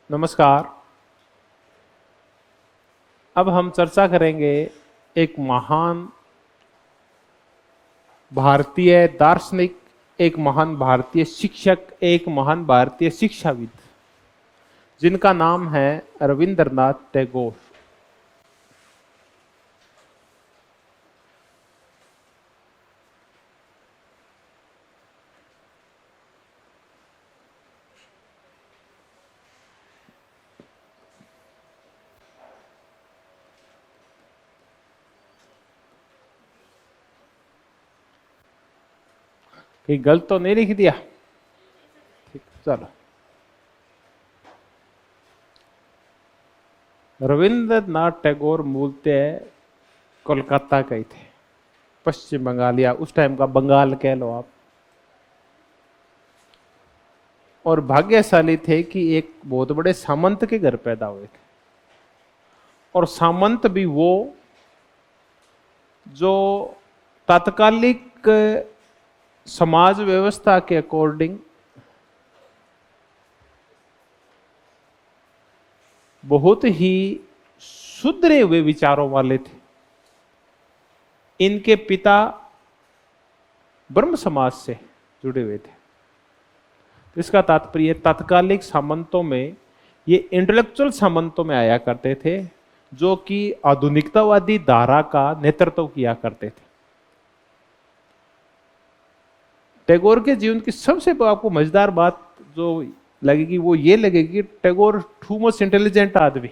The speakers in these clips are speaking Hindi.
नमस्कार। अब हम चर्चा करेंगे एक महान भारतीय दार्शनिक, एक महान भारतीय शिक्षक, एक महान भारतीय शिक्षाविद, जिनका नाम है रविंद्रनाथ टैगोर। कहीं गलत तो नहीं लिख दिया? ठीक, चलो। रविंद्रनाथ टैगोर मूलतः कोलकाता के ही थे, पश्चिम बंगाल या उस टाइम का बंगाल कह लो आप। और भाग्यशाली थे कि एक बहुत बड़े सामंत के घर पैदा हुए थे, और सामंत भी वो जो तात्कालिक समाज व्यवस्था के अकॉर्डिंग बहुत ही सुधरे हुए विचारों वाले थे। इनके पिता ब्रह्म समाज से जुड़े हुए थे। इसका तात्पर्य तात्कालिक सामंतों में ये इंटेलेक्चुअल सामंतों में आया करते थे, जो कि आधुनिकतावादी धारा का नेतृत्व किया करते थे। टैगोर के जीवन की सबसे आपको मजेदार बात जो लगेगी वो ये लगेगी, टैगोर टू मच इंटेलिजेंट आदमी,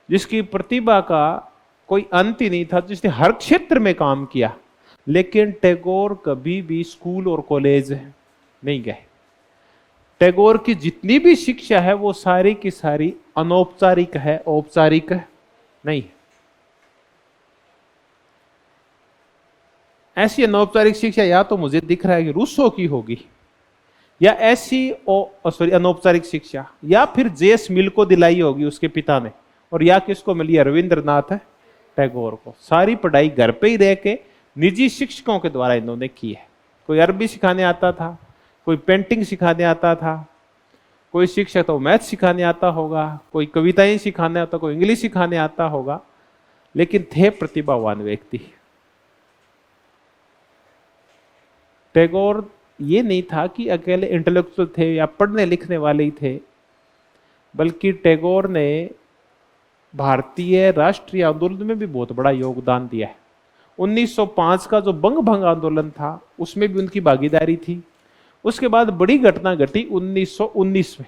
जिसकी प्रतिभा का कोई अंत ही नहीं था, जिसने हर क्षेत्र में काम किया। लेकिन टैगोर कभी भी स्कूल और कॉलेज नहीं गए। टैगोर की जितनी भी शिक्षा है वो सारी की सारी अनौपचारिक है, औपचारिक नहीं है। ऐसी अनौपचारिक शिक्षा या तो मुझे दिख रहा है कि रूसो की होगी, या ऐसी अनौपचारिक शिक्षा या फिर जेस मिल को दिलाई होगी उसके पिता ने, और या किसको मिली? रविंद्रनाथ टैगोर को। सारी पढ़ाई घर पे ही रह के निजी शिक्षकों के द्वारा इन्होंने की है। कोई अरबी सिखाने आता था, कोई पेंटिंग सिखाने आता था, कोई शिक्षक तो मैथ सिखाने आता होगा, कोई कविताएं सिखाने आता, कोई इंग्लिश सिखाने आता होगा, लेकिन थे प्रतिभावान व्यक्ति। टैगोर ये नहीं था कि अकेले इंटेलेक्चुअल थे या पढ़ने लिखने वाले ही थे, बल्कि टैगोर ने भारतीय राष्ट्रीय आंदोलन में भी बहुत बड़ा योगदान दिया है। 1905 का जो बंग भंग आंदोलन था उसमें भी उनकी भागीदारी थी। उसके बाद बड़ी घटना घटी 1919 में,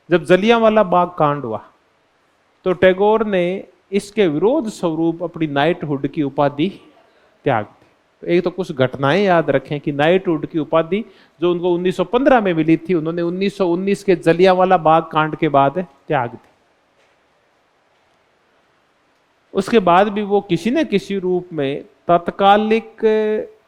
जब जलियांवाला बाग कांड हुआ, तो टैगोर ने इसके विरोध स्वरूप अपनी नाइटहुड की उपाधि त्याग दी। तो एक तो कुछ घटनाएं याद रखें कि नाइटहुड की उपाधि जो उनको 1915 में मिली थी, उन्होंने 1919 के जलियांवाला बाग कांड के बाद त्याग दी। उसके बाद भी वो किसी न किसी रूप में तात्कालिक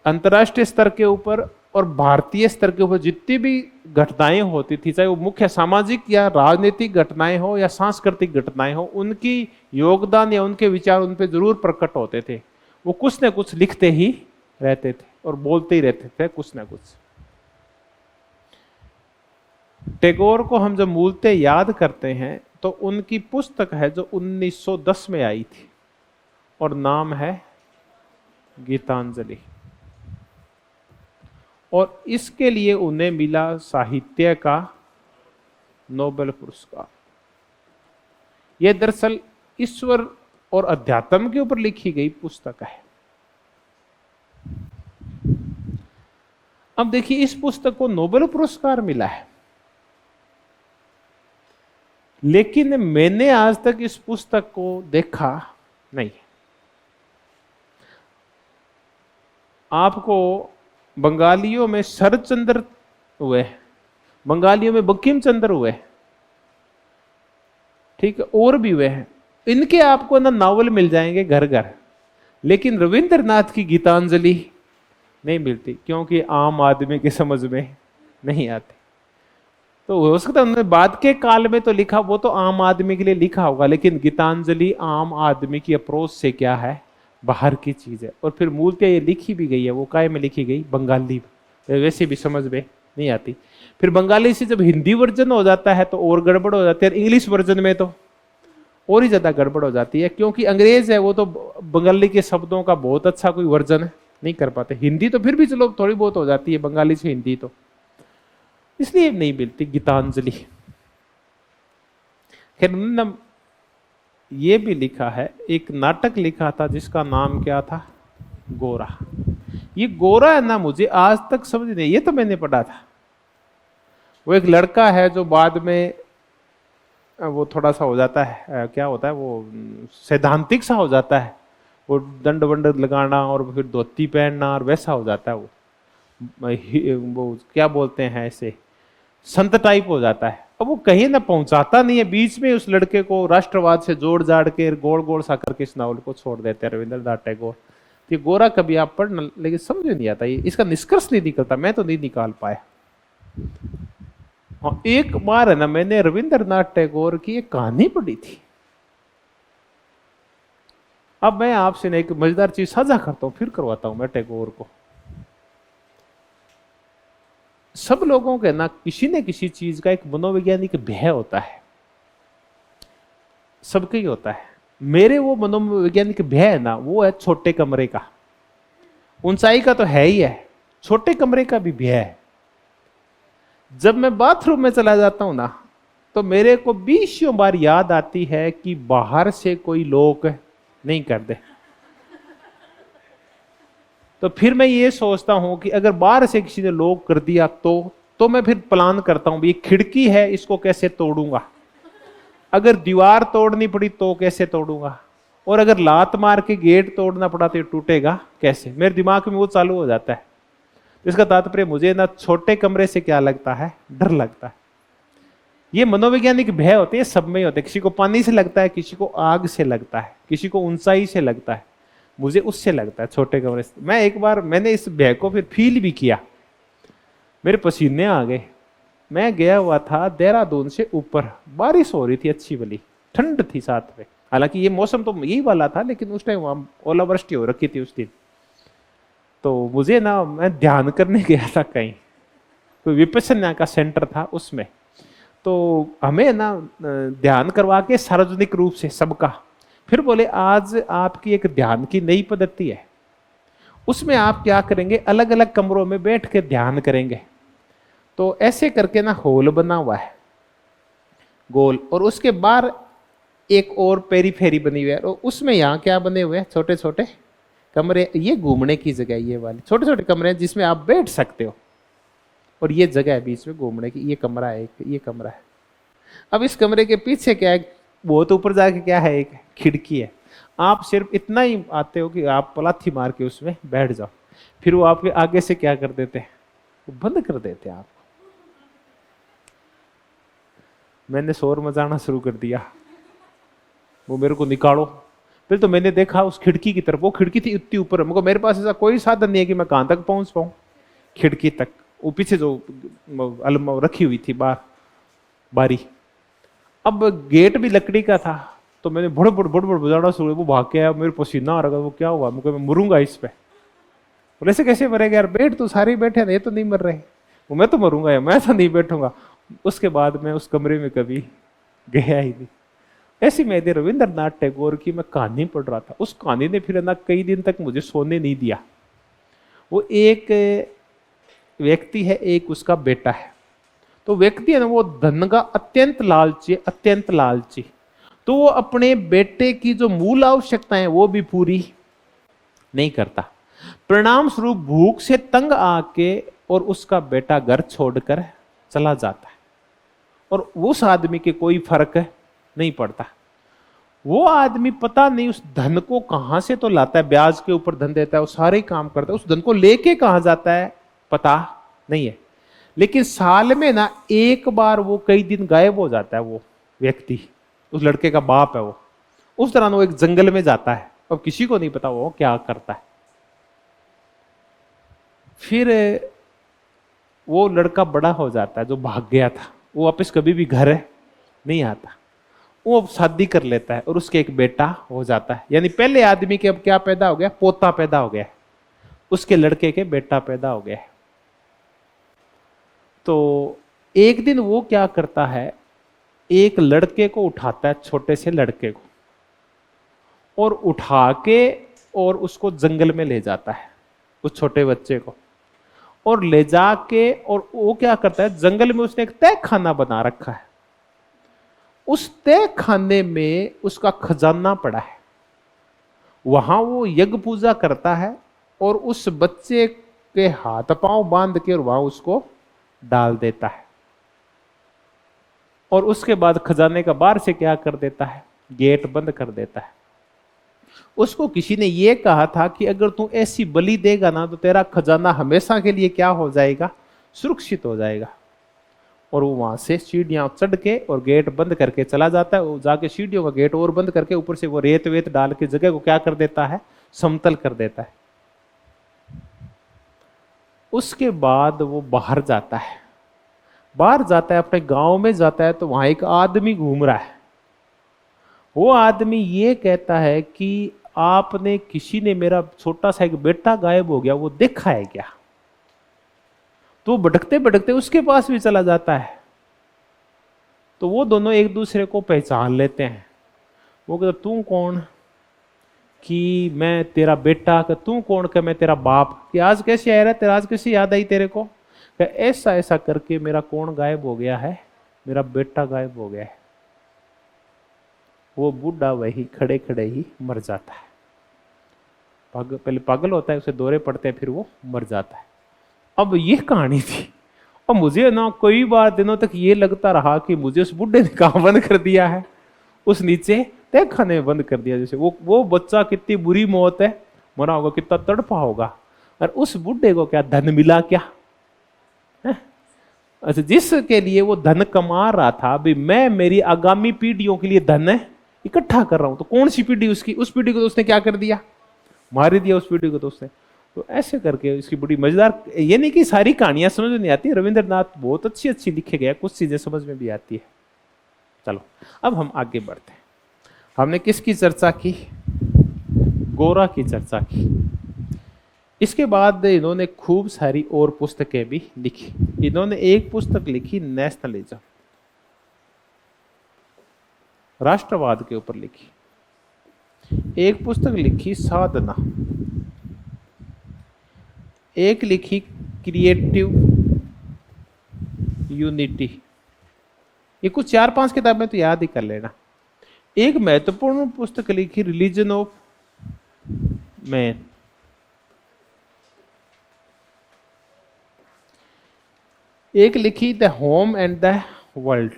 अंतर्राष्ट्रीय स्तर के ऊपर और भारतीय स्तर के ऊपर जितनी भी घटनाएं होती थी, चाहे वो मुख्य सामाजिक या राजनीतिक घटनाएं हो या सांस्कृतिक घटनाएं हो, उनकी योगदान या उनके विचार उन पर जरूर प्रकट होते थे। वो कुछ न कुछ लिखते ही रहते थे और बोलते ही रहते थे कुछ न कुछ। टैगोर को हम जब मूलतः याद करते हैं तो उनकी पुस्तक है जो 1910 में आई थी, और नाम है गीतांजलि। और इसके लिए उन्हें मिला साहित्य का नोबेल पुरस्कार। यह दरअसल ईश्वर और अध्यात्म के ऊपर लिखी गई पुस्तक है। अब देखिए, इस पुस्तक को नोबेल पुरस्कार मिला है, लेकिन मैंने आज तक इस पुस्तक को देखा नहीं। आपको बंगालियों में शरदचंद्र हुए, बंगालियों में बंकिम चंद्र हुए, ठीक है, और भी हुए हैं। इनके आपको ना नावल मिल जाएंगे घर घर, लेकिन रविंद्रनाथ की गीतांजलि नहीं मिलती, क्योंकि आम आदमी की समझ में नहीं आती। तो हो सकता है उन्होंने बाद के काल में तो लिखा, वो तो आम आदमी के लिए लिखा होगा, लेकिन गीतांजलि आम आदमी की अप्रोच से क्या है, बाहर की चीज है। और फिर मूलतः ये लिखी भी गई है, वो काय में लिखी गई? बंगाली, वैसे भी समझ में नहीं आती। फिर बंगाली से जब हिंदी वर्जन हो जाता है तो और गड़बड़ हो जाती है, इंग्लिश वर्जन में तो और ही ज्यादा गड़बड़ हो जाती है, क्योंकि अंग्रेज है वो तो बंगाली के शब्दों का बहुत अच्छा कोई वर्जन नहीं कर पाते। हिंदी तो फिर भी चलो थोड़ी बहुत हो जाती है, बंगाली से हिंदी तो इसलिए नहीं मिलती गीतांजलि। खैर उन्होंने ये भी लिखा है, एक नाटक लिखा था जिसका नाम क्या था, गोरा। ये गोरा है ना, मुझे आज तक समझ नहीं, ये तो मैंने पढ़ा था। वो एक लड़का है जो बाद में वो थोड़ा सा हो जाता है, क्या होता है वो सैद्धांतिक सा हो जाता है, वो दंड वंड लगाना और फिर धोती पहनना और वैसा हो जाता है वो क्या बोलते हैं ऐसे संत टाइप हो जाता है। अब वो कहीं ना पहुंचाता नहीं है, बीच में उस लड़के को राष्ट्रवाद से जोड़ जाड़ के गोल गोल सा करके इस नावल को छोड़ देते हैं रविंद्रनाथ टैगोर। ये गोरा कभी आप पढ़ना, लेकिन समझ में नहीं आता, ये इसका निष्कर्ष नहीं निकलता, मैं तो नहीं निकाल पाया। हाँ एक बार है ना मैंने रविंद्रनाथ टैगोर की एक कहानी पढ़ी थी। अब मैं आपसे ना एक मजेदार चीज साझा करता हूं, फिर करवाता हूं मैं टैगोर को। सब लोगों के ना किसी न किसी चीज का एक मनोवैज्ञानिक भय होता है, सबके ही होता है। मेरे वो मनोवैज्ञानिक भय है ना, वो है छोटे कमरे का। ऊंचाई का तो है ही है, छोटे कमरे का भी भय है। जब मैं बाथरूम में चला जाता हूं ना, तो मेरे को 20 बार याद आती है कि बाहर से कोई लोग नहीं कर दे। तो फिर मैं ये सोचता हूं कि अगर बाहर से किसी ने लॉक कर दिया तो मैं फिर प्लान करता हूं ये खिड़की है, इसको कैसे तोड़ूंगा, अगर दीवार तोड़नी पड़ी तो कैसे तोड़ूंगा, और अगर लात मार के गेट तोड़ना पड़ा तो टूटेगा कैसे। मेरे दिमाग में वो चालू हो जाता है। इसका तात्पर्य मुझे ना छोटे कमरे से क्या लगता है, डर लगता है। ये मनोवैज्ञानिक भय होते हैं, सब में होते हैं। किसी को पानी से लगता है, किसी को आग से लगता है, किसी को ऊंचाई से लगता है, मुझे उससे लगता है छोटे कमरे से। मैं एक बार मैंने इस भय को फिर फील भी किया, मेरे पसीने आ गए। मैं गया हुआ था देहरादून से ऊपर, बारिश हो रही थी अच्छी वाली, ठंड थी साथ में, हालांकि ये मौसम तो यही वाला था, लेकिन उस टाइम वहां ओलावृष्टि हो रखी थी उस दिन। तो मुझे ना, मैं ध्यान करने गया था कहीं, कोई विपश्यना का सेंटर था उसमें, तो हमें ना ध्यान करवा के सार्वजनिक रूप से सबका, फिर बोले आज आपकी एक ध्यान की नई पद्धति है, उसमें आप क्या करेंगे, अलग अलग कमरों में बैठ के ध्यान करेंगे। तो ऐसे करके ना होल बना हुआ है गोल, और उसके बाहर एक और पेरीफेरी बनी हुई है, और उसमें यहाँ क्या बने हुए हैं, छोटे छोटे कमरे। ये घूमने की जगह, ये वाले छोटे छोटे कमरे हैं जिसमें आप बैठ सकते हो, और ये जगह है बीच में घूमने की। ये कमरा है, एक ये कमरा है। अब इस कमरे के पीछे क्या है, बहुत ऊपर जाके क्या है, एक खिड़की है। आप सिर्फ इतना ही आते हो कि आप पलाथी मार के उसमें बैठ जाओ, फिर वो आपके आगे से क्या कर देते हैं, वो बंद कर देते हैं आपको। मैंने शोर मचाना शुरू कर दिया, वो मेरे को निकालो। फिर तो मैंने देखा उस खिड़की की तरफ, वो खिड़की थी इतनी ऊपर, मेरे पास ऐसा कोई साधन नहीं है कि मैं कहां तक पहुंच पाऊं खिड़की तक। वो पीछे जो अलमा रखी हुई थी बाहर बारी, अब गेट भी लकड़ी का था, तो मैंने बुड़ बुड़ बुड़ बुड़ बजाना शुरू। वो भाग के आया, मेरे पसीना आ रहा, वो क्या हुआ, मैं मरूंगा इस पे। बोले ऐसे कैसे मरेगा यार, बैठ तो सारे बैठे ना, ये तो नहीं मर रहे। वो मैं तो मरूंगा यार, मैं तो नहीं बैठूंगा। उसके बाद मैं उस कमरे में कभी गया ही नहीं। ऐसी मैं रविंद्रनाथ टैगोर की मैं कहानी पढ़ रहा था, उस कहानी ने फिर ना कई दिन तक मुझे सोने नहीं दिया। वो एक व्यक्ति है, एक उसका बेटा है। तो व्यक्ति है ना, वो धन का अत्यंत लालची, अत्यंत लालची। तो वो अपने बेटे की जो मूल आवश्यकताएं वो भी पूरी नहीं करता। परिणाम स्वरूप भूख से तंग आके और उसका बेटा घर छोड़कर चला जाता है, और उस आदमी के कोई फर्क नहीं पड़ता। वो आदमी पता नहीं उस धन को कहां से तो लाता है, ब्याज के ऊपर धन देता है, वो सारे ही काम करता है, उस धन को लेके कहां जाता है पता नहीं है। लेकिन साल में ना एक बार वो कई दिन गायब हो जाता है। वो व्यक्ति, उस लड़के का बाप है वो, उस दौरान वो एक जंगल में जाता है, अब किसी को नहीं पता वो क्या करता है। फिर वो लड़का बड़ा हो जाता है जो भाग गया था, वो वापस कभी भी घर नहीं आता। वो शादी कर लेता है और उसके एक बेटा हो जाता है। यानी पहले आदमी के अब क्या पैदा हो गया, पोता पैदा हो गया, उसके लड़के के बेटा पैदा हो गया। तो एक दिन वो क्या करता है, एक लड़के को उठाता है, छोटे से लड़के को, और उठा के और उसको जंगल में ले जाता है, उस छोटे बच्चे को, और ले जाके, और वो क्या करता है, जंगल में उसने एक तय खाना बना रखा है, उस तय खाने में उसका खजाना पड़ा है, वहां वो यज्ञ पूजा करता है और उस बच्चे के हाथ पांव बांध के और वहां उसको डाल देता है। और उसके बाद खजाने का बाहर से क्या कर देता है, गेट बंद कर देता है। उसको किसी ने यह कहा था कि अगर तू ऐसी बलि देगा ना तो तेरा खजाना हमेशा के लिए क्या हो जाएगा, सुरक्षित हो जाएगा। और वो वहां से सीढ़ियां चढ़ के और गेट बंद करके चला जाता है। वो जाके सीढ़ियों का गेट और बंद करके ऊपर से वो रेत वेत डाल के जगह को क्या कर देता है, समतल कर देता है। उसके बाद वो बाहर जाता है, अपने गांव में जाता है, तो वहां एक आदमी घूम रहा है। वो आदमी ये कहता है कि आपने, किसी ने मेरा छोटा सा एक बेटा गायब हो गया, वो देखा है क्या? तो भटकते भटकते उसके पास भी चला जाता है। तो वो दोनों एक दूसरे को पहचान लेते हैं। वो कहता, तू कौन? कि मैं तेरा बेटा। का तू कौन? का मैं तेरा बाप। कि आज कैसे आया, तेरा आज कैसे याद आई तेरे को? ऐसा ऐसा करके मेरा कौन गायब हो गया है, मेरा बेटा गायब हो गया है। वो बूढ़ा वही खड़े खड़े ही मर जाता है। पहले पागल होता है, उसे दौरे पड़ते हैं, फिर वो मर जाता है। अब ये कहानी थी। और मुझे ना कई बार दिनों तक ये लगता रहा कि मुझे उस बुढ़े ने कहाँ बंद कर दिया है, उस नीचे तय खाने में बंद कर दिया। जैसे वो बच्चा कितनी बुरी मौत है, मरा होगा, कितना तड़पा होगा, और उस बुढ़े को क्या धन मिला क्या? अच्छा, जिसके लिए वो धन कमा रहा था, अभी मैं मेरी आगामी पीढ़ियों के लिए धन इकट्ठा कर रहा हूं, तो कौन सी पीढ़ी उसकी, उस पीढ़ी को तो उसने क्या कर दिया, मार दिया उस पीढ़ी को तो उसने। तो ऐसे करके इसकी बड़ी मजेदार, ये नहीं कि सारी कहानियां समझ में नहीं आती, रविंद्रनाथ बहुत अच्छी अच्छी लिखे गए, कुछ चीजें समझ में भी आती है। चलो अब हम आगे बढ़ते हैं। हमने किसकी चर्चा की? गोरा की चर्चा की। इसके बाद इन्होंने खूब सारी और पुस्तकें भी लिखी। इन्होंने एक पुस्तक लिखी नेशनलिज्म, राष्ट्रवाद के ऊपर लिखी। एक पुस्तक लिखी साधना, एक लिखी क्रिएटिव यूनिटी। ये कुछ 4-5 किताबें तो याद ही कर लेना। एक महत्वपूर्ण पुस्तक लिखी रिलीजन ऑफ मैन। एक लिखी the home and the world.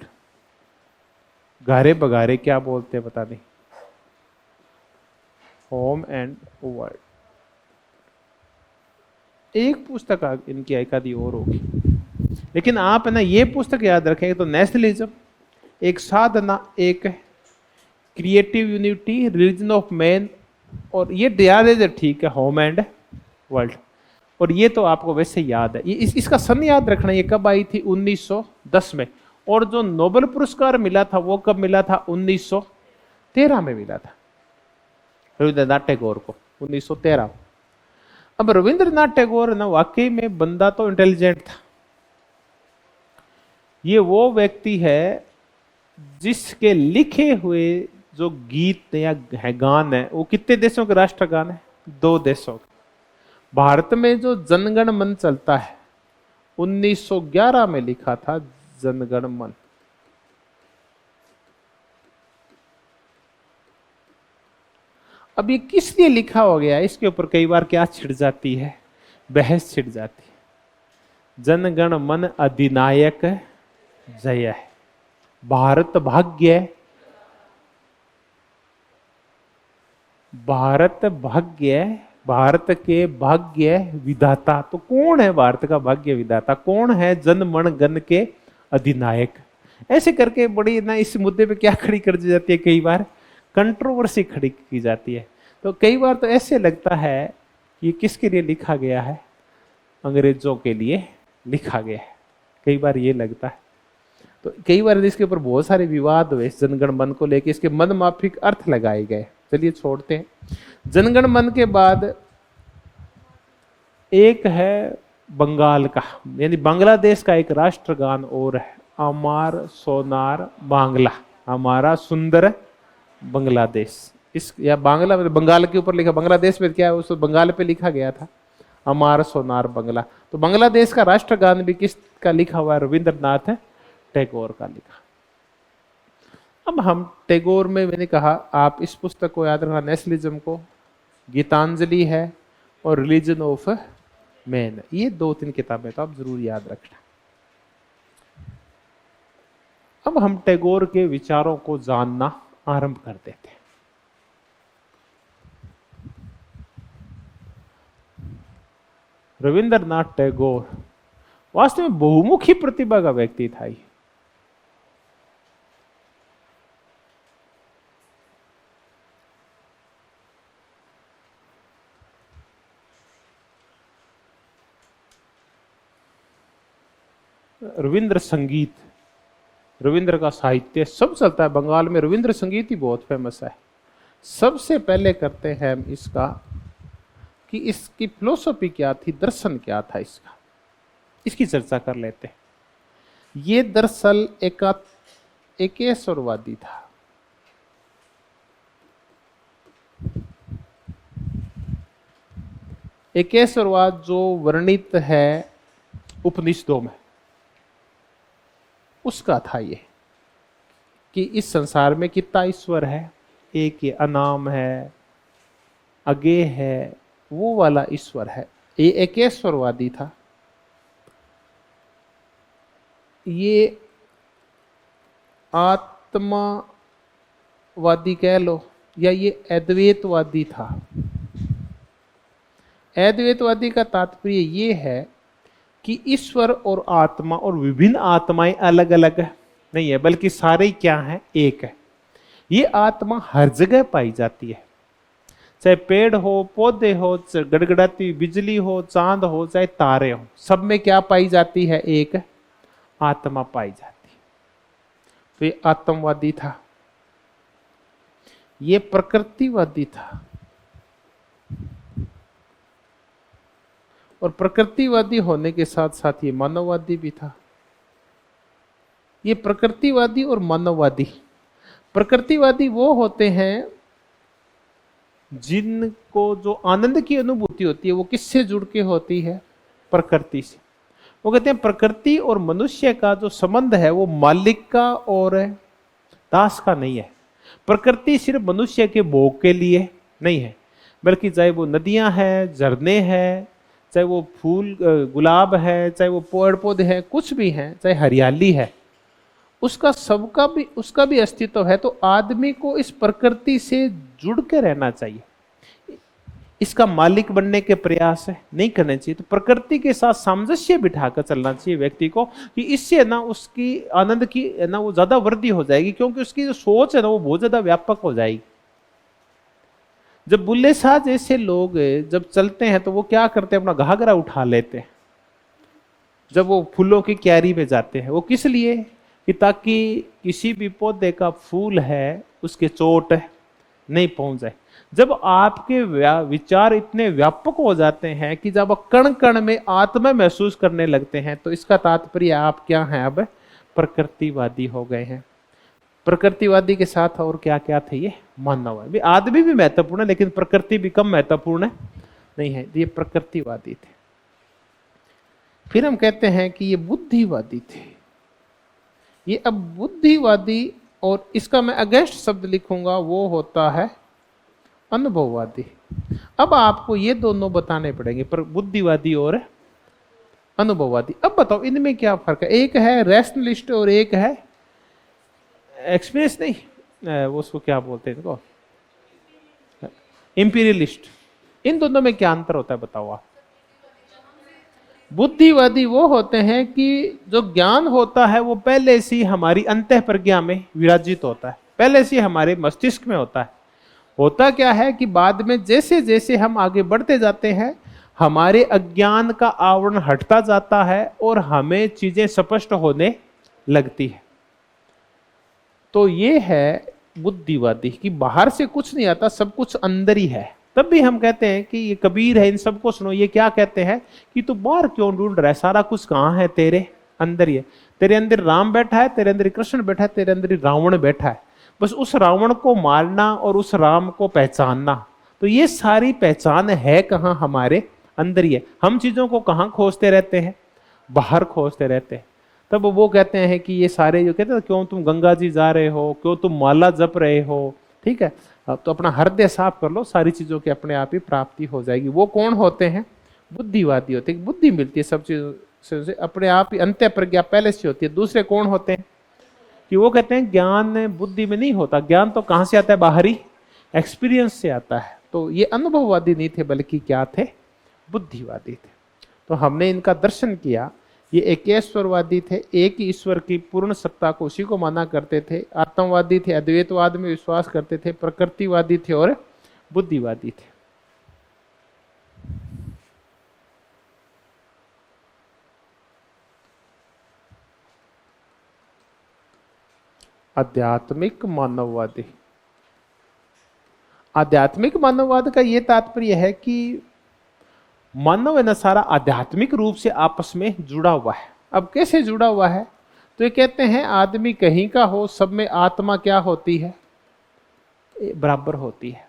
Ghare Baire क्या बोलते हैं पता नहीं, होम एंड वर्ल्ड। एक पुस्तक इनकी एक आधी और होगी, लेकिन आप है ना ये पुस्तक याद रखेंगे तो नेशनलिज्म, एक साधना, एक creative unity, religion of man, और ये याद है ठीक है, होम एंड वर्ल्ड। और ये तो आपको वैसे याद है। ये इसका सन याद रखना, ये कब आई थी? 1910 में। और जो नोबेल पुरस्कार मिला था वो कब मिला था? 1913 में मिला था रविंद्रनाथ टैगोर को, 1913। अब रविंद्रनाथ टैगोर ना वाकई में बंदा तो इंटेलिजेंट था। ये वो व्यक्ति है जिसके लिखे हुए जो गीत या गान है वो कितने देशों के राष्ट्रगान है? 2 देशों के। भारत में जो जनगण मन चलता है 1911 में लिखा था जनगण मन। अब ये किस लिए लिखा हो गया, इसके ऊपर कई बार क्या छिड़ जाती है, बहस छिड़ जाती है। जनगण मन अधिनायक जय है, भारत भाग्य, भारत भाग्य, भारत के भाग्य विधाता। तो कौन है भारत का भाग्य विधाता? कौन है जन मन गण के अधिनायक? ऐसे करके बड़ी ना इस मुद्दे पे क्या खड़ी कर दी जाती है, कई बार कंट्रोवर्सी खड़ी की जाती है। तो कई बार तो ऐसे लगता है कि किसके लिए लिखा गया है? अंग्रेजों के लिए लिखा गया है, कई बार ये लगता है। तो कई बार इसके ऊपर बहुत सारे विवाद हुए, जनगण मन को लेके इसके मन माफिक अर्थ लगाए गए। चलिए छोड़ते हैं। जनगण मन के बाद एक है बंगाल का, यानी बांग्लादेश का एक राष्ट्रगान और है, अमार सोनार बांग्ला, हमारा सुंदर बांग्लादेश। इस या बांग्ला में बंगाल के ऊपर लिखा, बांग्लादेश में क्या है उस बंगाल पे लिखा गया था, अमार सोनार बांग्ला। तो बांग्लादेश का राष्ट्रगान भी किसका लिखा हुआ है? रविंद्रनाथ टैगोर का लिखा। अब हम टैगोर में, मैंने कहा आप इस पुस्तक को याद रखना, नेशनलिज्म को, गीतांजलि है और रिलीजन ऑफ मैन, ये 2-3 किताबें तो आप जरूर याद रखना। अब हम टैगोर के विचारों को जानना आरंभ कर देते हैं। रविंद्रनाथ टैगोर वास्तव में बहुमुखी प्रतिभा का व्यक्ति था। ये रविंद्र संगीत, रविंद्र का साहित्य सब चलता है बंगाल में, रविंद्र संगीत ही बहुत फेमस है। सबसे पहले करते हैं हम इसका कि इसकी फिलोसफी क्या थी, दर्शन क्या था इसका, इसकी चर्चा कर लेते हैं। ये दरअसल एकेश्वरवादी था। एकेश्वरवाद जो वर्णित है उपनिषदों में, उसका था ये कि इस संसार में कितना ईश्वर है, एक ये अनाम है, अज्ञेय है, वो वाला ईश्वर है। ये एकेश्वरवादी था। ये आत्मावादी कह लो या ये अद्वैतवादी था। अद्वैतवादी का तात्पर्य ये है कि ईश्वर और आत्मा और विभिन्न आत्माएं अलग अलग नहीं है, बल्कि सारे क्या हैं, एक है। ये आत्मा हर जगह पाई जाती है, चाहे पेड़ हो, पौधे हो, गड़गड़ाती बिजली हो, चांद हो, चाहे तारे हो, सब में क्या पाई जाती है, एक आत्मा पाई जाती है। तो ये आत्मवादी था। ये प्रकृतिवादी था। और प्रकृतिवादी होने के साथ साथ ये मानववादी भी था। ये प्रकृतिवादी और मानववादी, प्रकृतिवादी वो होते हैं जिनको जो आनंद की अनुभूति होती है वो किससे जुड़ के होती है, प्रकृति से। वो कहते हैं प्रकृति और मनुष्य का जो संबंध है वो मालिक का और दास का नहीं है। प्रकृति सिर्फ मनुष्य के भोग के लिए नहीं है, बल्कि चाहे वो नदियां हैं, झरने हैं, चाहे वो फूल गुलाब है, चाहे वो पेड़ पौधे हैं, कुछ भी हैं, चाहे हरियाली है, उसका सबका भी, उसका भी अस्तित्व है। तो आदमी को इस प्रकृति से जुड़ के रहना चाहिए, इसका मालिक बनने के प्रयास नहीं करने चाहिए। तो प्रकृति के साथ सामंजस्य बिठाकर चलना चाहिए व्यक्ति को, कि इससे ना उसकी आनंद की ना वो ज्यादा वृद्धि हो जाएगी, क्योंकि उसकी जो सोच है ना वो बहुत ज्यादा व्यापक हो जाएगी। जब बुल्ले शाह जैसे लोग जब चलते हैं तो वो क्या करते हैं, अपना घाघरा उठा लेते हैं जब वो फूलों की क्यारी में जाते हैं। वो किस लिए, कि ताकि किसी भी पौधे का फूल है उसके चोट नहीं पहुंच जाए। जब आपके विचार इतने व्यापक हो जाते हैं कि जब कण कण में आत्मा महसूस करने लगते हैं, तो इसका तात्पर्य आप क्या हैं, अब प्रकृतिवादी हो गए हैं। प्रकृतिवादी के साथ और क्या क्या थे, ये मानववादी। आदमी भी महत्वपूर्ण है लेकिन प्रकृति भी कम महत्वपूर्ण नहीं है, ये प्रकृतिवादी थे। फिर हम कहते हैं कि ये बुद्धिवादी थे। ये अब बुद्धिवादी, और इसका मैं अगेंस्ट शब्द लिखूंगा, वो होता है अनुभववादी। अब आपको ये दोनों बताने पड़ेंगे, पर बुद्धिवादी और अनुभववादी। अब बताओ इनमें क्या फर्क है। एक है रैशनलिस्ट और एक है एक्सपीरियंस, नहीं वो उसको क्या बोलते हैं, देखो इंपीरियलिस्ट। इन दोनों में क्या अंतर होता है बताओ आप। बुद्धिवादी वो होते हैं कि जो ज्ञान होता है वो पहले से ही हमारी अंतः प्रज्ञा में विराजित होता है, पहले से हमारे मस्तिष्क में होता है। होता क्या है कि बाद में जैसे जैसे हम आगे बढ़ते जाते हैं, हमारे अज्ञान का आवरण हटता जाता है और हमें चीजें स्पष्ट होने लगती है। तो ये है बुद्धिवादी, कि बाहर से कुछ नहीं आता, सब कुछ अंदर ही है। तब भी हम कहते हैं कि ये कबीर है, इन सबको सुनो। ये क्या कहते हैं कि तू बाहर क्यों ढूंढ रहा है, सारा कुछ कहाँ है, तेरे अंदर ही है। तेरे अंदर राम बैठा है, तेरे अंदर कृष्ण बैठा है, तेरे अंदर ही रावण बैठा है। बस उस रावण को मारना और उस राम को पहचानना। तो ये सारी पहचान है कहाँ, हमारे अंदर ही है। हम चीजों को कहाँ खोजते रहते हैं, बाहर खोजते रहते हैं। तब वो कहते हैं कि ये सारे जो कहते हैं, क्यों तुम गंगा जी जा रहे हो, क्यों तुम माला जप रहे हो, ठीक है, अब तो अपना हृदय साफ कर लो, सारी चीजों की अपने आप ही प्राप्ति हो जाएगी। वो कौन होते हैं, बुद्धिवादी होते हैं। बुद्धि मिलती है सब चीजों से, अपने आप ही अंत्य प्रज्ञा पहले से होती है। दूसरे कौन होते हैं कि वो कहते हैं ज्ञान बुद्धि में नहीं होता, ज्ञान तो कहाँ से आता है, बाहरी एक्सपीरियंस से आता है। तो ये अनुभववादी नहीं थे, बल्कि क्या थे, बुद्धिवादी थे। तो हमने इनका दर्शन किया। ये एकेश्वरवादी थे, एक ही ईश्वर की पूर्ण सत्ता को, उसी को माना करते थे। आत्मवादी थे, अद्वैतवाद में विश्वास करते थे। प्रकृतिवादी थे और बुद्धिवादी थे। आध्यात्मिक मानववादी, आध्यात्मिक मानववाद का यह तात्पर्य है कि मानव है ना सारा आध्यात्मिक रूप से आपस में जुड़ा हुआ है। अब कैसे जुड़ा हुआ है, तो ये कहते हैं आदमी कहीं का हो, सब में आत्मा क्या होती है, बराबर होती है।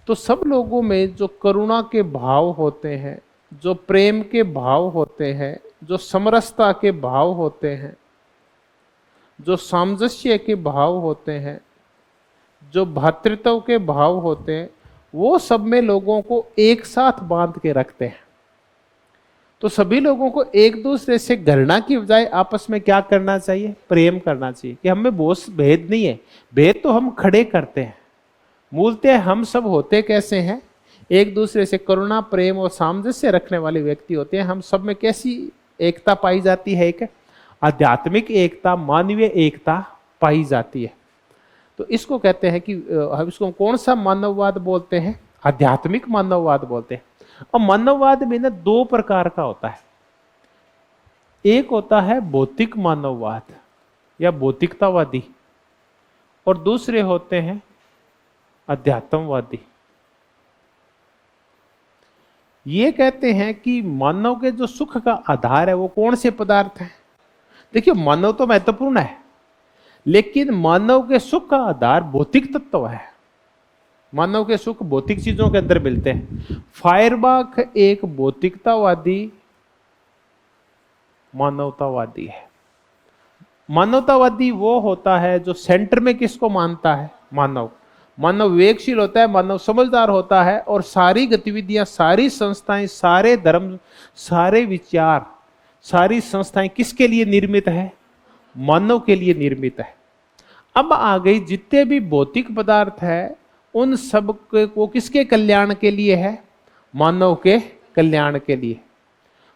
तो सब लोगों में जो करुणा के भाव होते हैं, जो प्रेम के भाव होते हैं, जो समरसता के भाव होते हैं, जो सामंजस्य के भाव होते हैं, जो भातृत्व के भाव होते हैं, वो सब में लोगों को एक साथ बांध के रखते हैं। तो सभी लोगों को एक दूसरे से घृणा की बजाय आपस में क्या करना चाहिए, प्रेम करना चाहिए। कि हमें बहुत भेद नहीं है, भेद तो हम खड़े करते हैं। मूलतः हम सब होते कैसे हैं, एक दूसरे से करुणा प्रेम और सामंजस्य रखने वाले व्यक्ति होते हैं। हम सब में कैसी एकता पाई जाती है, एक आध्यात्मिक एकता, मानवीय एकता पाई जाती है। तो इसको कहते हैं कि हम इसको कौन सा मानववाद बोलते हैं, आध्यात्मिक मानववाद बोलते हैं। और मानववाद में ना दो प्रकार का होता है। एक होता है भौतिक मानववाद या भौतिकतावादी, और दूसरे होते हैं अध्यात्मवादी। ये कहते हैं कि मानव के जो सुख का आधार है वो कौन से पदार्थ है। देखिए मानव तो महत्वपूर्ण है, लेकिन मानव के सुख का आधार भौतिक तत्व है। मानव के सुख भौतिक चीजों के अंदर मिलते हैं। फायरबाख एक भौतिकतावादी मानवतावादी है। मानवतावादी वो होता है जो सेंटर में किसको मानता है, मानव। मानव विवेकशील होता है, मानव समझदार होता है, और सारी गतिविधियां, सारी संस्थाएं, सारे धर्म, सारे विचार, सारी संस्थाएं किसके लिए निर्मित है, मानव के लिए निर्मित है। अब आ गई जितने भी भौतिक पदार्थ है उन सब को किसके कल्याण के लिए है, मानव के कल्याण के लिए।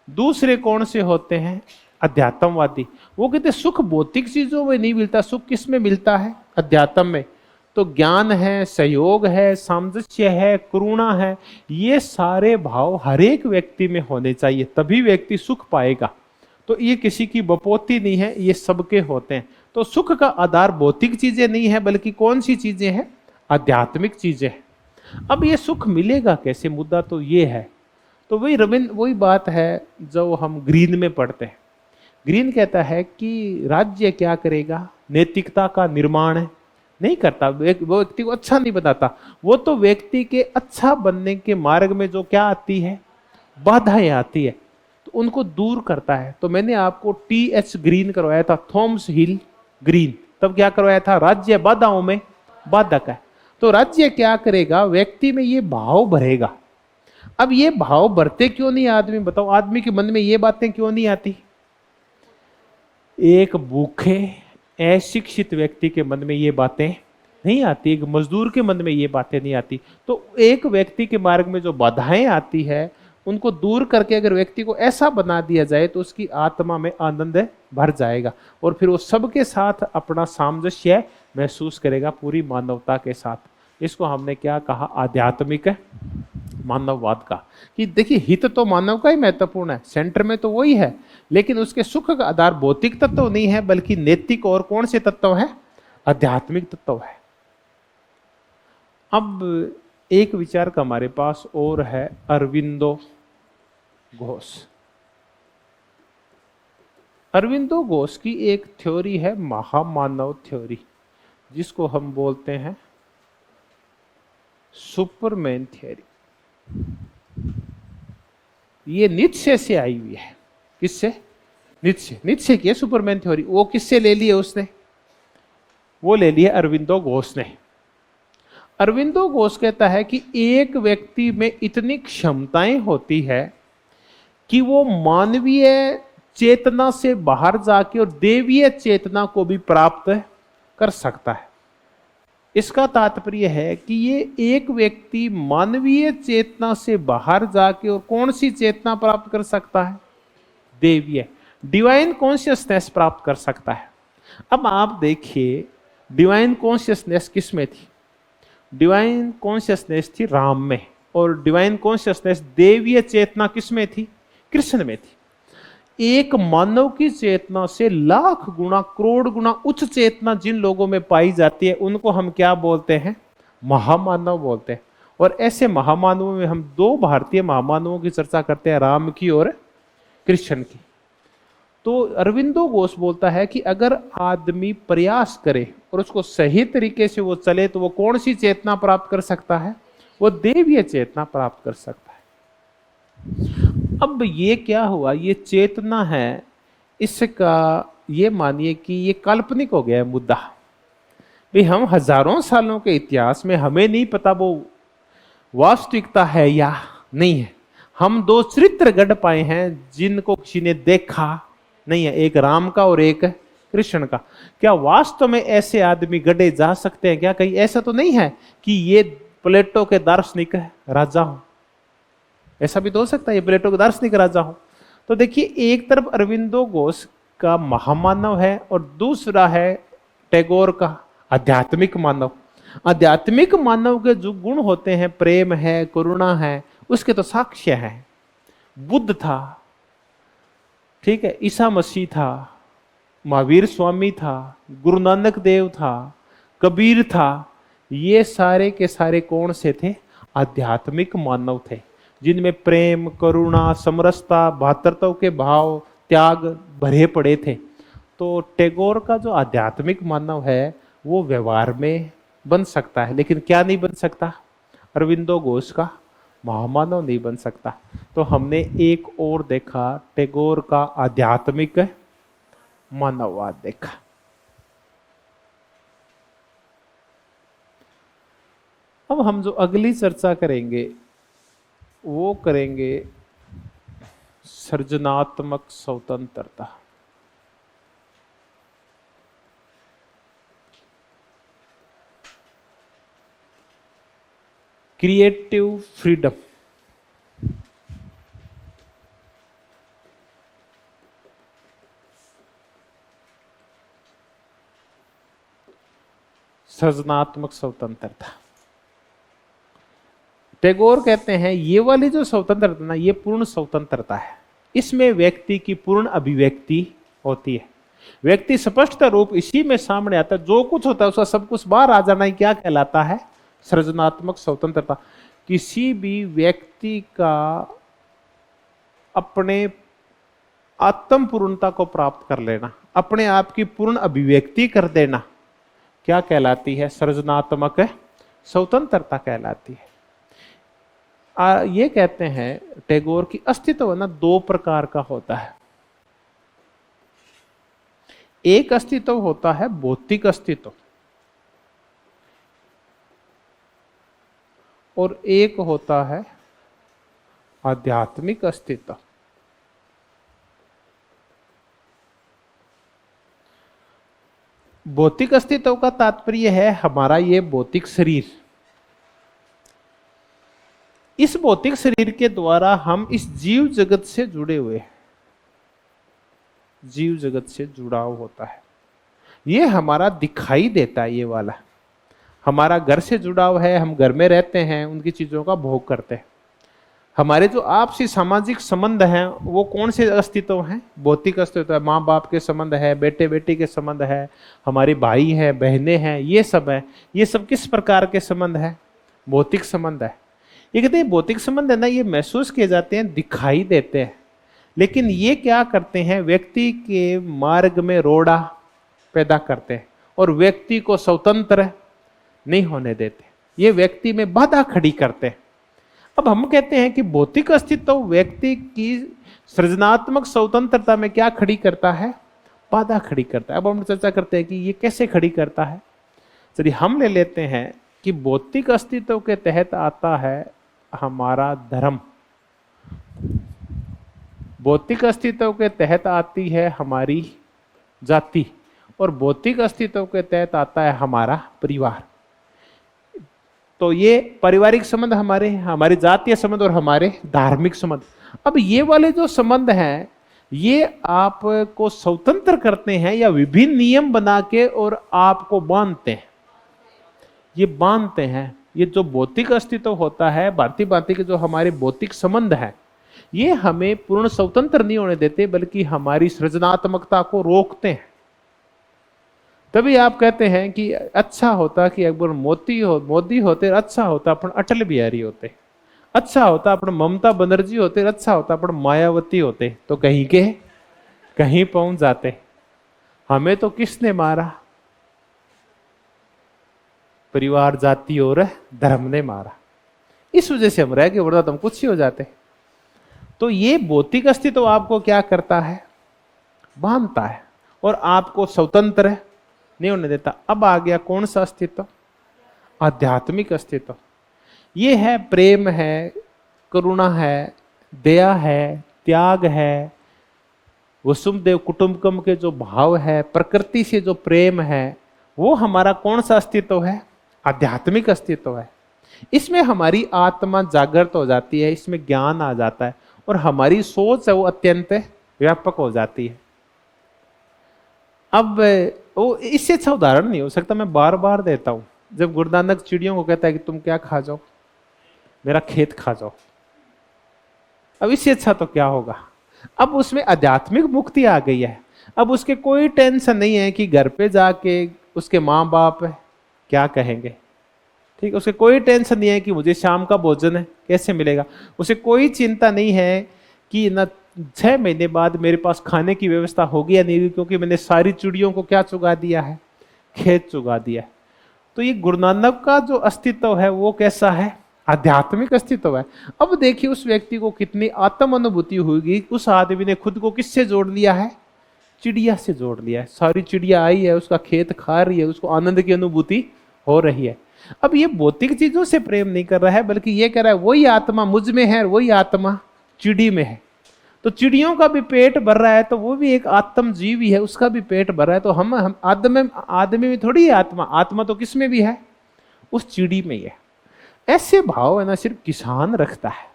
दूसरे कौन से होते हैं, अध्यात्मवादी। वो कहते सुख भौतिक चीजों में नहीं मिलता, सुख किस में मिलता है, अध्यात्म में। तो ज्ञान है, सहयोग है, सामंजस्य है, करुणा है, ये सारे भाव हर एक व्यक्ति में होने चाहिए, तभी व्यक्ति सुख पाएगा। तो ये किसी की बपोती नहीं है, ये सबके होते हैं। तो सुख का आधार भौतिक चीजें नहीं है, बल्कि कौन सी चीजें हैं, आध्यात्मिक चीजें हैं। अब ये सुख मिलेगा कैसे, मुद्दा तो ये है। तो वही बात है जो हम ग्रीन में पढ़ते हैं। ग्रीन कहता है कि राज्य क्या करेगा, नैतिकता का निर्माण नहीं करता, वो व्यक्ति को अच्छा नहीं बताता। वो तो व्यक्ति के अच्छा बनने के मार्ग में जो क्या आती है, बाधाएं आती है, तो उनको दूर करता है। तो मैंने आपको TH ग्रीन करवाया था, थॉमस हिल ग्रीन। तब क्या करवाया था, राज्य बाधाओं में बाधक है। तो राज्य क्या करेगा, व्यक्ति में ये भाव भरेगा। अब ये भाव भरते क्यों नहीं आदमी, बताओ, आदमी के मन में ये बातें क्यों नहीं आती। एक भूखे अशिक्षित व्यक्ति के मन में ये बातें नहीं आती, एक मजदूर के मन में ये बातें नहीं आती। तो एक व्यक्ति के मार्ग में जो बाधाएं आती है उनको दूर करके अगर व्यक्ति को ऐसा बना दिया जाए तो उसकी आत्मा में आनंद भर जाएगा, और फिर वो सबके साथ अपना सामंजस्य महसूस करेगा, पूरी मानवता के साथ। इसको हमने क्या कहा, आध्यात्मिक मानववाद का। कि देखिए हित तो मानव का ही महत्वपूर्ण है, सेंटर में तो वही है, लेकिन उसके सुख का आधार भौतिक तत्व नहीं है, बल्कि नैतिक और कौन से तत्व है, आध्यात्मिक तत्व है। अब एक विचार का हमारे पास और है, अरविंदो घोष। अरविंदो घोष की एक थ्योरी है महामानव थ्योरी, जिसको हम बोलते हैं सुपरमैन थ्योरी। ये नीत्शे से आई हुई है। किससे? नीत्शे की है सुपरमैन थ्योरी। वो किससे ले ली है उसने? वो ले ली है अरविंदो घोष ने। अरविंदो घोष कहता है कि एक व्यक्ति में इतनी क्षमताएं होती है कि वो मानवीय चेतना से बाहर जाके और देवीय चेतना को भी प्राप्त कर सकता है। इसका तात्पर्य है कि ये एक व्यक्ति मानवीय चेतना से बाहर जाके और कौन सी चेतना प्राप्त कर सकता है? देवीय, डिवाइन कॉन्शियसनेस प्राप्त कर सकता है। अब आप देखिए, डिवाइन कॉन्शियसनेस किस में थी? डिवाइन कॉन्शियसनेस थी राम में, और डिवाइन कॉन्शियसनेस देवीय चेतना किस में थी? कृष्ण में थी। एक मानव की चेतना से लाख गुना, करोड़ गुना उच्च चेतना जिन लोगों में पाई जाती है, उनको हम क्या बोलते हैं? महामानव बोलते हैं। और ऐसे महामानवों में हम दो भारतीय महामानवों की चर्चा करते हैं, राम की और कृष्ण की। तो अरविंदो घोष बोलता है कि अगर आदमी प्रयास करे और उसको सही तरीके से वो चले, तो वो कौन सी चेतना प्राप्त कर सकता है? वो देवीय चेतना प्राप्त कर सकता है। अब ये क्या हुआ? ये चेतना है, इसका ये मानिए कि ये काल्पनिक हो गया है मुद्दा। भाई हम हजारों सालों के इतिहास में हमें नहीं पता वो वास्तविकता है या नहीं है। हम दो चरित्र गढ़ पाए हैं जिनको किसी ने देखा नहीं है, एक राम का और एक कृष्ण का। क्या वास्तव में ऐसे आदमी गढ़े जा सकते हैं क्या? कहीं ऐसा तो नहीं है कि ये प्लेटो के दार्शनिक राजा हो? ऐसा भी तो हो सकता है ये प्लेटो के दार्शनिक राजा हो। तो देखिए, एक तरफ अरविंदो घोष का महामानव है और दूसरा है टैगोर का आध्यात्मिक मानव। आध्यात्मिक मानव के जो गुण होते हैं, प्रेम है, करुणा है, उसके तो साक्ष्य है। बुद्ध था, ठीक है, ईसा मसीह था, महावीर स्वामी था, गुरु नानक देव था, कबीर था। ये सारे के सारे कौन से थे? आध्यात्मिक मानव थे, जिनमें प्रेम, करुणा, समरसता, भातृत्व के भाव, त्याग भरे पड़े थे। तो टैगोर का जो आध्यात्मिक मानव है वो व्यवहार में बन सकता है, लेकिन क्या नहीं बन सकता? अरविंदो घोष का महामानव नहीं बन सकता। तो हमने एक और देखा, टैगोर का आध्यात्मिक मानववाद देखा। अब हम जो अगली चर्चा करेंगे वो करेंगे सृजनात्मक स्वतंत्रता। Creative freedom. सृजनात्मक स्वतंत्रता। टैगोर कहते हैं ये वाली जो स्वतंत्रता ना, ये पूर्ण स्वतंत्रता है। इसमें व्यक्ति की पूर्ण अभिव्यक्ति होती है। व्यक्ति स्पष्ट रूप इसी में सामने आता है। जो कुछ होता है उसका सब कुछ बाहर आ जाना ही क्या कहलाता है? सृजनात्मक स्वतंत्रता। किसी भी व्यक्ति का अपने आत्म पूर्णता को प्राप्त कर लेना, अपने आप की पूर्ण अभिव्यक्ति कर देना, क्या कहलाती है? सृजनात्मक स्वतंत्रता कहलाती है। ये कहते हैं टैगोर की अस्तित्व ना दो प्रकार का होता है। एक अस्तित्व होता है भौतिक अस्तित्व, और एक होता है आध्यात्मिक अस्तित्व। भौतिक अस्तित्व का तात्पर्य है हमारा ये भौतिक शरीर। इस भौतिक शरीर के द्वारा हम इस जीव जगत से जुड़े हुए हैं। जीव जगत से जुड़ाव होता है, ये हमारा दिखाई देता है। ये वाला हमारा घर से जुड़ाव है, हम घर में रहते हैं, उनकी चीजों का भोग करते हैं। हमारे जो आपसी सामाजिक संबंध हैं वो कौन से अस्तित्व हैं? भौतिक अस्तित्व है। माँ बाप के संबंध है, बेटे बेटी के संबंध है, हमारे भाई हैं, बहनें हैं, ये सब है। ये सब किस प्रकार के संबंध है? भौतिक संबंध है। ये कहते हैं भौतिक संबंध है ना, ये महसूस किए जाते हैं, दिखाई देते हैं, लेकिन ये क्या करते हैं, व्यक्ति के मार्ग में रोड़ा पैदा करते हैं और व्यक्ति को स्वतंत्र नहीं होने देते, ये व्यक्ति में बाधा खड़ी करते हैं। अब हम कहते हैं कि भौतिक अस्तित्व व्यक्ति की सृजनात्मक स्वतंत्रता में क्या खड़ी करता है, बाधा खड़ी करता है। अब हम चर्चा करते हैं कि ये कैसे खड़ी करता है। चलिए हम ले लेते हैं कि भौतिक अस्तित्व के तहत आता है हमारा धर्म, भौतिक अस्तित्व के तहत आती है हमारी जाति, और भौतिक अस्तित्व के तहत आता है हमारा परिवार। तो ये पारिवारिक संबंध हमारे जातीय संबंध और हमारे धार्मिक संबंध। अब ये वाले जो संबंध हैं ये आपको स्वतंत्र करते हैं या विभिन्न नियम बना के और आपको बांधते हैं, ये बांधते हैं। ये जो भौतिक अस्तित्व होता है, भांति भांति के जो हमारे भौतिक संबंध हैं, ये हमें पूर्ण स्वतंत्र नहीं होने देते बल्कि हमारी सृजनात्मकता को रोकते हैं। तभी आप कहते हैं कि अच्छा होता कि एक बार मोदी होते, अच्छा होता अपन अटल बिहारी होते, अच्छा होता अपन ममता बनर्जी होते, अच्छा होता अपन मायावती होते, तो कहीं के कहीं पहुंच जाते। हमें तो किसने मारा, परिवार, जाति और धर्म ने मारा। इस वजह से हम रह गए, वरना तुम कुछ ही हो जाते। तो ये भौतिक अस्तित्व आपको क्या करता है, बांधता है और आपको स्वतंत्र नहीं होने देता। अब आ गया कौन सा अस्तित्व, आध्यात्मिक अस्तित्व। ये है प्रेम है, करुणा है, दया है, त्याग है, वसुदेव कुटुंबकम के जो भाव है, प्रकृति से जो प्रेम है, वो हमारा कौन सा अस्तित्व है, आध्यात्मिक अस्तित्व है। इसमें हमारी आत्मा जागृत हो जाती है, इसमें ज्ञान आ जाता है और हमारी सोच है वो अत्यंत व्यापक हो जाती है। अब वो इससे अच्छा उदाहरण नहीं हो सकता, मैं बार बार देता हूं। जब गुरु नानक चिड़ियों को कहता है कि तुम क्या खा जाओ, मेरा खेत खा जाओ, अब इससे अच्छा तो क्या होगा। अब उसमें आध्यात्मिक मुक्ति आ गई है। अब उसके कोई टेंशन नहीं है कि घर पे जाके उसके माँ बाप क्या कहेंगे, ठीक, उसके कोई टेंशन नहीं है कि मुझे शाम का भोजन है कैसे मिलेगा, उसे कोई चिंता नहीं है कि न 6 महीने बाद मेरे पास खाने की व्यवस्था होगी या नहीं, क्योंकि मैंने सारी चिड़ियों को क्या चुगा दिया है, खेत चुगा दिया है। तो ये गुरु नानक का जो अस्तित्व है वो कैसा है, आध्यात्मिक अस्तित्व है। अब देखिए उस व्यक्ति को कितनी आत्म अनुभूति होगी, उस आदमी ने खुद को किससे जोड़ लिया है, चिड़िया से जोड़ लिया है। सारी चिड़िया आई है, उसका खेत खा रही है, उसको आनंद की अनुभूति हो रही है। अब ये भौतिक चीजों से प्रेम नहीं कर रहा है, बल्कि ये कह रहा है वही आत्मा मुझ में है, वही आत्मा चिड़ी में है। तो चिड़ियों का भी पेट भर रहा है, तो वो भी एक आत्म जीव ही है, उसका भी पेट भर रहा है। तो हम आदमी में थोड़ी है आत्मा, आत्मा तो किस में भी है, उस चिड़ी में ही है। ऐसे भाव है ना सिर्फ किसान रखता है,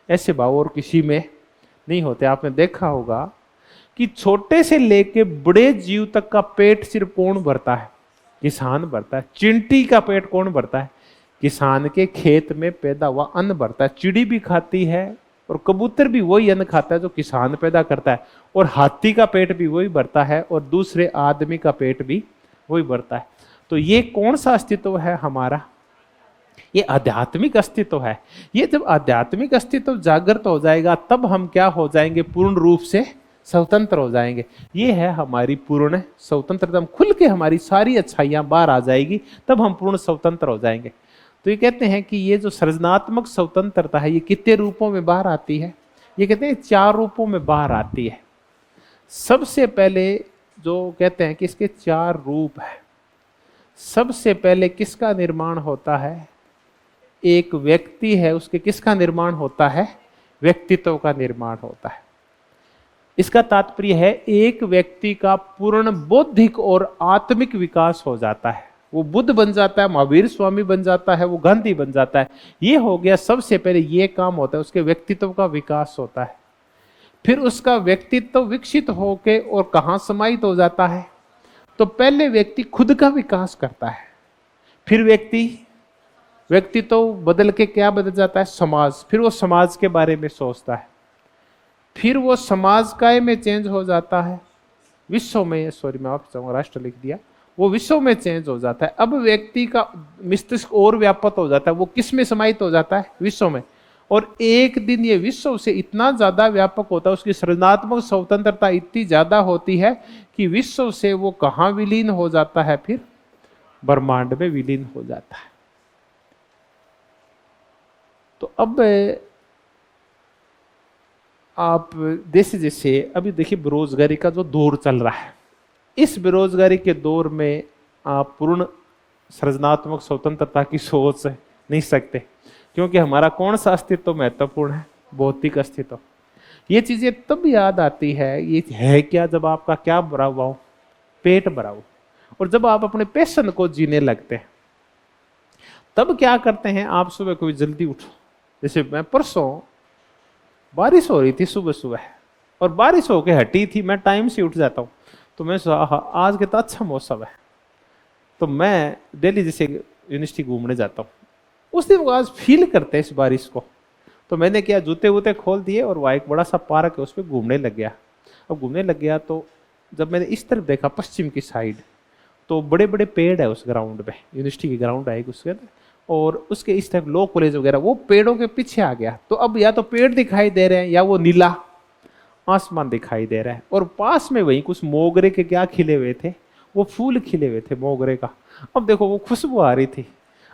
ऐसे भाव और किसी में नहीं होते। आपने देखा होगा कि छोटे से लेके बड़े जीव तक का पेट सिर्फ कौन भरता है, किसान भरता है। चिंटी का पेट कौन भरता है, किसान के खेत में पैदा हुआ अन्न भरता है। चिड़ी भी खाती है और कबूतर भी वही अन्न खाता है जो किसान पैदा करता है, और हाथी का पेट भी वही भरता है और दूसरे आदमी का पेट भी वही भरता है। तो ये कौन सा अस्तित्व है हमारा, ये आध्यात्मिक अस्तित्व है। ये जब आध्यात्मिक अस्तित्व जागृत हो जाएगा तब हम क्या हो जाएंगे, पूर्ण रूप से स्वतंत्र हो जाएंगे। ये है हमारी पूर्ण स्वतंत्रता, हम खुल के हमारी सारी अच्छाइयां बाहर आ जाएगी, तब हम पूर्ण स्वतंत्र हो जाएंगे। तो ये कहते हैं कि ये जो सृजनात्मक स्वतंत्रता है ये कितने रूपों में बाहर आती है, ये कहते हैं 4 रूपों में बाहर आती है। सबसे पहले जो कहते हैं कि इसके 4 रूप है। सबसे पहले किसका निर्माण होता है, एक व्यक्ति है, उसके किसका निर्माण होता है, व्यक्तित्व का निर्माण होता है। इसका तात्पर्य है एक व्यक्ति का पूर्ण बौद्धिक और आत्मिक विकास हो जाता है। वो बुद्ध बन जाता है, महावीर स्वामी बन जाता है, वो गांधी बन जाता है। ये हो गया, सबसे पहले ये काम होता है, उसके व्यक्तित्व का विकास होता है। फिर उसका व्यक्तित्व विकसित होके और कहाँ समाहित हो जाता है, तो पहले व्यक्ति खुद का विकास करता है, फिर व्यक्तित्व बदल के क्या बदल जाता है, समाज। फिर वो समाज के बारे में सोचता है, फिर वो समाज काय में चेंज हो जाता है, विश्व में, सॉरी मैं आप राष्ट्र लिख दिया, वो विश्व में चेंज हो जाता है। अब व्यक्ति का मस्तिष्क और व्यापक हो जाता है, वो किस में समाहित हो जाता है? विश्व में। और एक दिन ये विश्व से इतना ज्यादा व्यापक होता है, उसकी सृजनात्मक स्वतंत्रता इतनी ज्यादा होती है कि विश्व से वो कहाँ विलीन हो जाता है? फिर ब्रह्मांड में विलीन हो जाता है। तो अब आप जैसे जैसे अभी देखिए बेरोजगारी का जो दौर चल रहा है, इस बेरोजगारी के दौर में आप पूर्ण सृजनात्मक स्वतंत्रता की सोच नहीं सकते, क्योंकि हमारा कौन सा अस्तित्व महत्वपूर्ण है? भौतिक अस्तित्व। ये चीजें तब याद आती है, ये है क्या? जब आपका क्या भरा हुआ हो? पेट भरा हो। और जब आप अपने पैशन को जीने लगते हैं, तब क्या करते हैं आप? सुबह कोई जल्दी उठो, जैसे मैं परसों बारिश हो रही थी सुबह सुबह, और बारिश होके हटी थी, मैं टाइम से उठ जाता हूँ, तो मैं आज कितना अच्छा मौसम है, तो मैं दिल्ली जैसे यूनिवर्सिटी घूमने जाता हूँ। उस दिन आज फील करते हैं इस बारिश को, तो मैंने क्या, जूते वूते खोल दिए और वहाँ एक बड़ा सा पार्क है, उस पर घूमने लग गया। अब घूमने लग गया तो जब मैंने इस तरफ देखा पश्चिम की साइड, तो बड़े बड़े पेड़ है उस ग्राउंड में, यूनिवर्सिटी की ग्राउंड है उसके, और उसके इस तरफ लॉ कॉलेज वगैरह, वो पेड़ों के पीछे आ गया। तो अब या तो पेड़ दिखाई दे रहे हैं या वो नीला आसमान दिखाई दे रहा है। और पास में वहीं कुछ मोगरे के क्या खिले हुए थे, वो फूल खिले हुए थे मोगरे का। अब देखो वो खुशबू आ रही थी।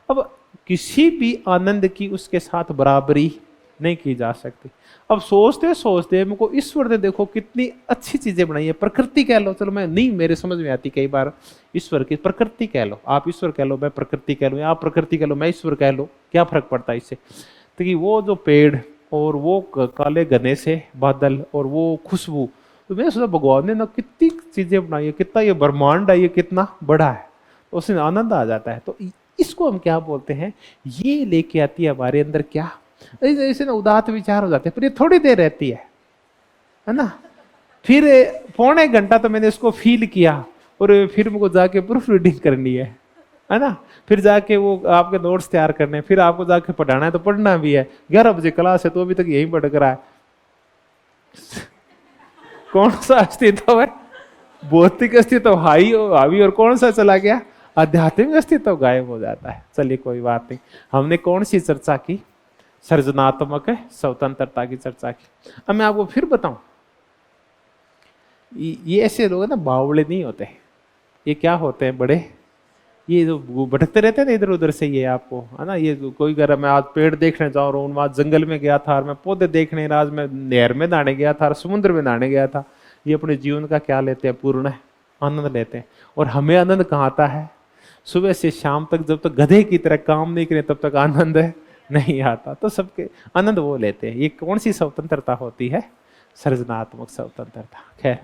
अब किसी भी आनंद की उसके साथ बराबरी नहीं की जा सकती। अब सोचते सोचते मुझको ईश्वर ने देखो कितनी अच्छी चीजें बनाई है। प्रकृति कह लो, चलो मैं नहीं, मेरे समझ में आती कई बार ईश्वर की। प्रकृति कह लो, आप ईश्वर कह लो, मैं प्रकृति कह लो, या आप प्रकृति कह लो, मैं ईश्वर कह लो, क्या फर्क पड़ता है इससे? तो कि वो जो पेड़ और वो काले घने से बादल और वो खुशबू, तो मैं सोचा भगवान ने ना कितनी चीजें बनाई है, कितना ये ब्रह्मांड है, ये कितना बड़ा है, तो उसमें आनंद आ जाता है। तो इसको हम क्या बोलते हैं? ये लेके आती है हमारे अंदर क्या, ऐसे ना उदात विचार हो जाते हैं, पर ये थोड़ी देर रहती है ना। फिर पौने घंटा तो मैंने इसको फील किया, और फिर मुझको जाके प्रूफ रीडिंग करनी है ना। फिर जाके वो आपके नोट्स तैयार करने, फिर आपको जाके पढ़ाना है, तो पढ़ना भी है। 11 बजे क्लास है, तो अभी तक यही भटक रहा है। कौन सा अस्तित्व है? भौतिक अस्तित्व हावी, और कौन सा चला गया? आध्यात्मिक अस्तित्व गायब हो जाता है। चलिए कोई बात नहीं। हमने कौन सी चर्चा की? सृजनात्मक स्वतंत्रता की चर्चा की। अब मैं आपको फिर बताऊं, ये ऐसे लोग ना बावड़े नहीं होते, ये क्या होते हैं? बड़े, ये जो भटकते रहते हैं ना इधर उधर से, ये आपको है ना, ये कोई कह रहा मैं आज पेड़ देखने जा रहा हूँ, मैं आज जंगल में गया था, और मैं पौधे देखने, आज मैं नहर में नहाने गया था, समुद्र में नहाने गया था। ये अपने जीवन का क्या लेते हैं? पूर्ण आनंद लेते हैं। और हमें आनंद कहाँ आता है? सुबह से शाम तक जब तक गधे की तरह काम नहीं करें तब तक आनंद नहीं आता। तो सबके आनंद वो लेते हैं। ये कौन सी स्वतंत्रता होती है? सृजनात्मक स्वतंत्रता। खैर,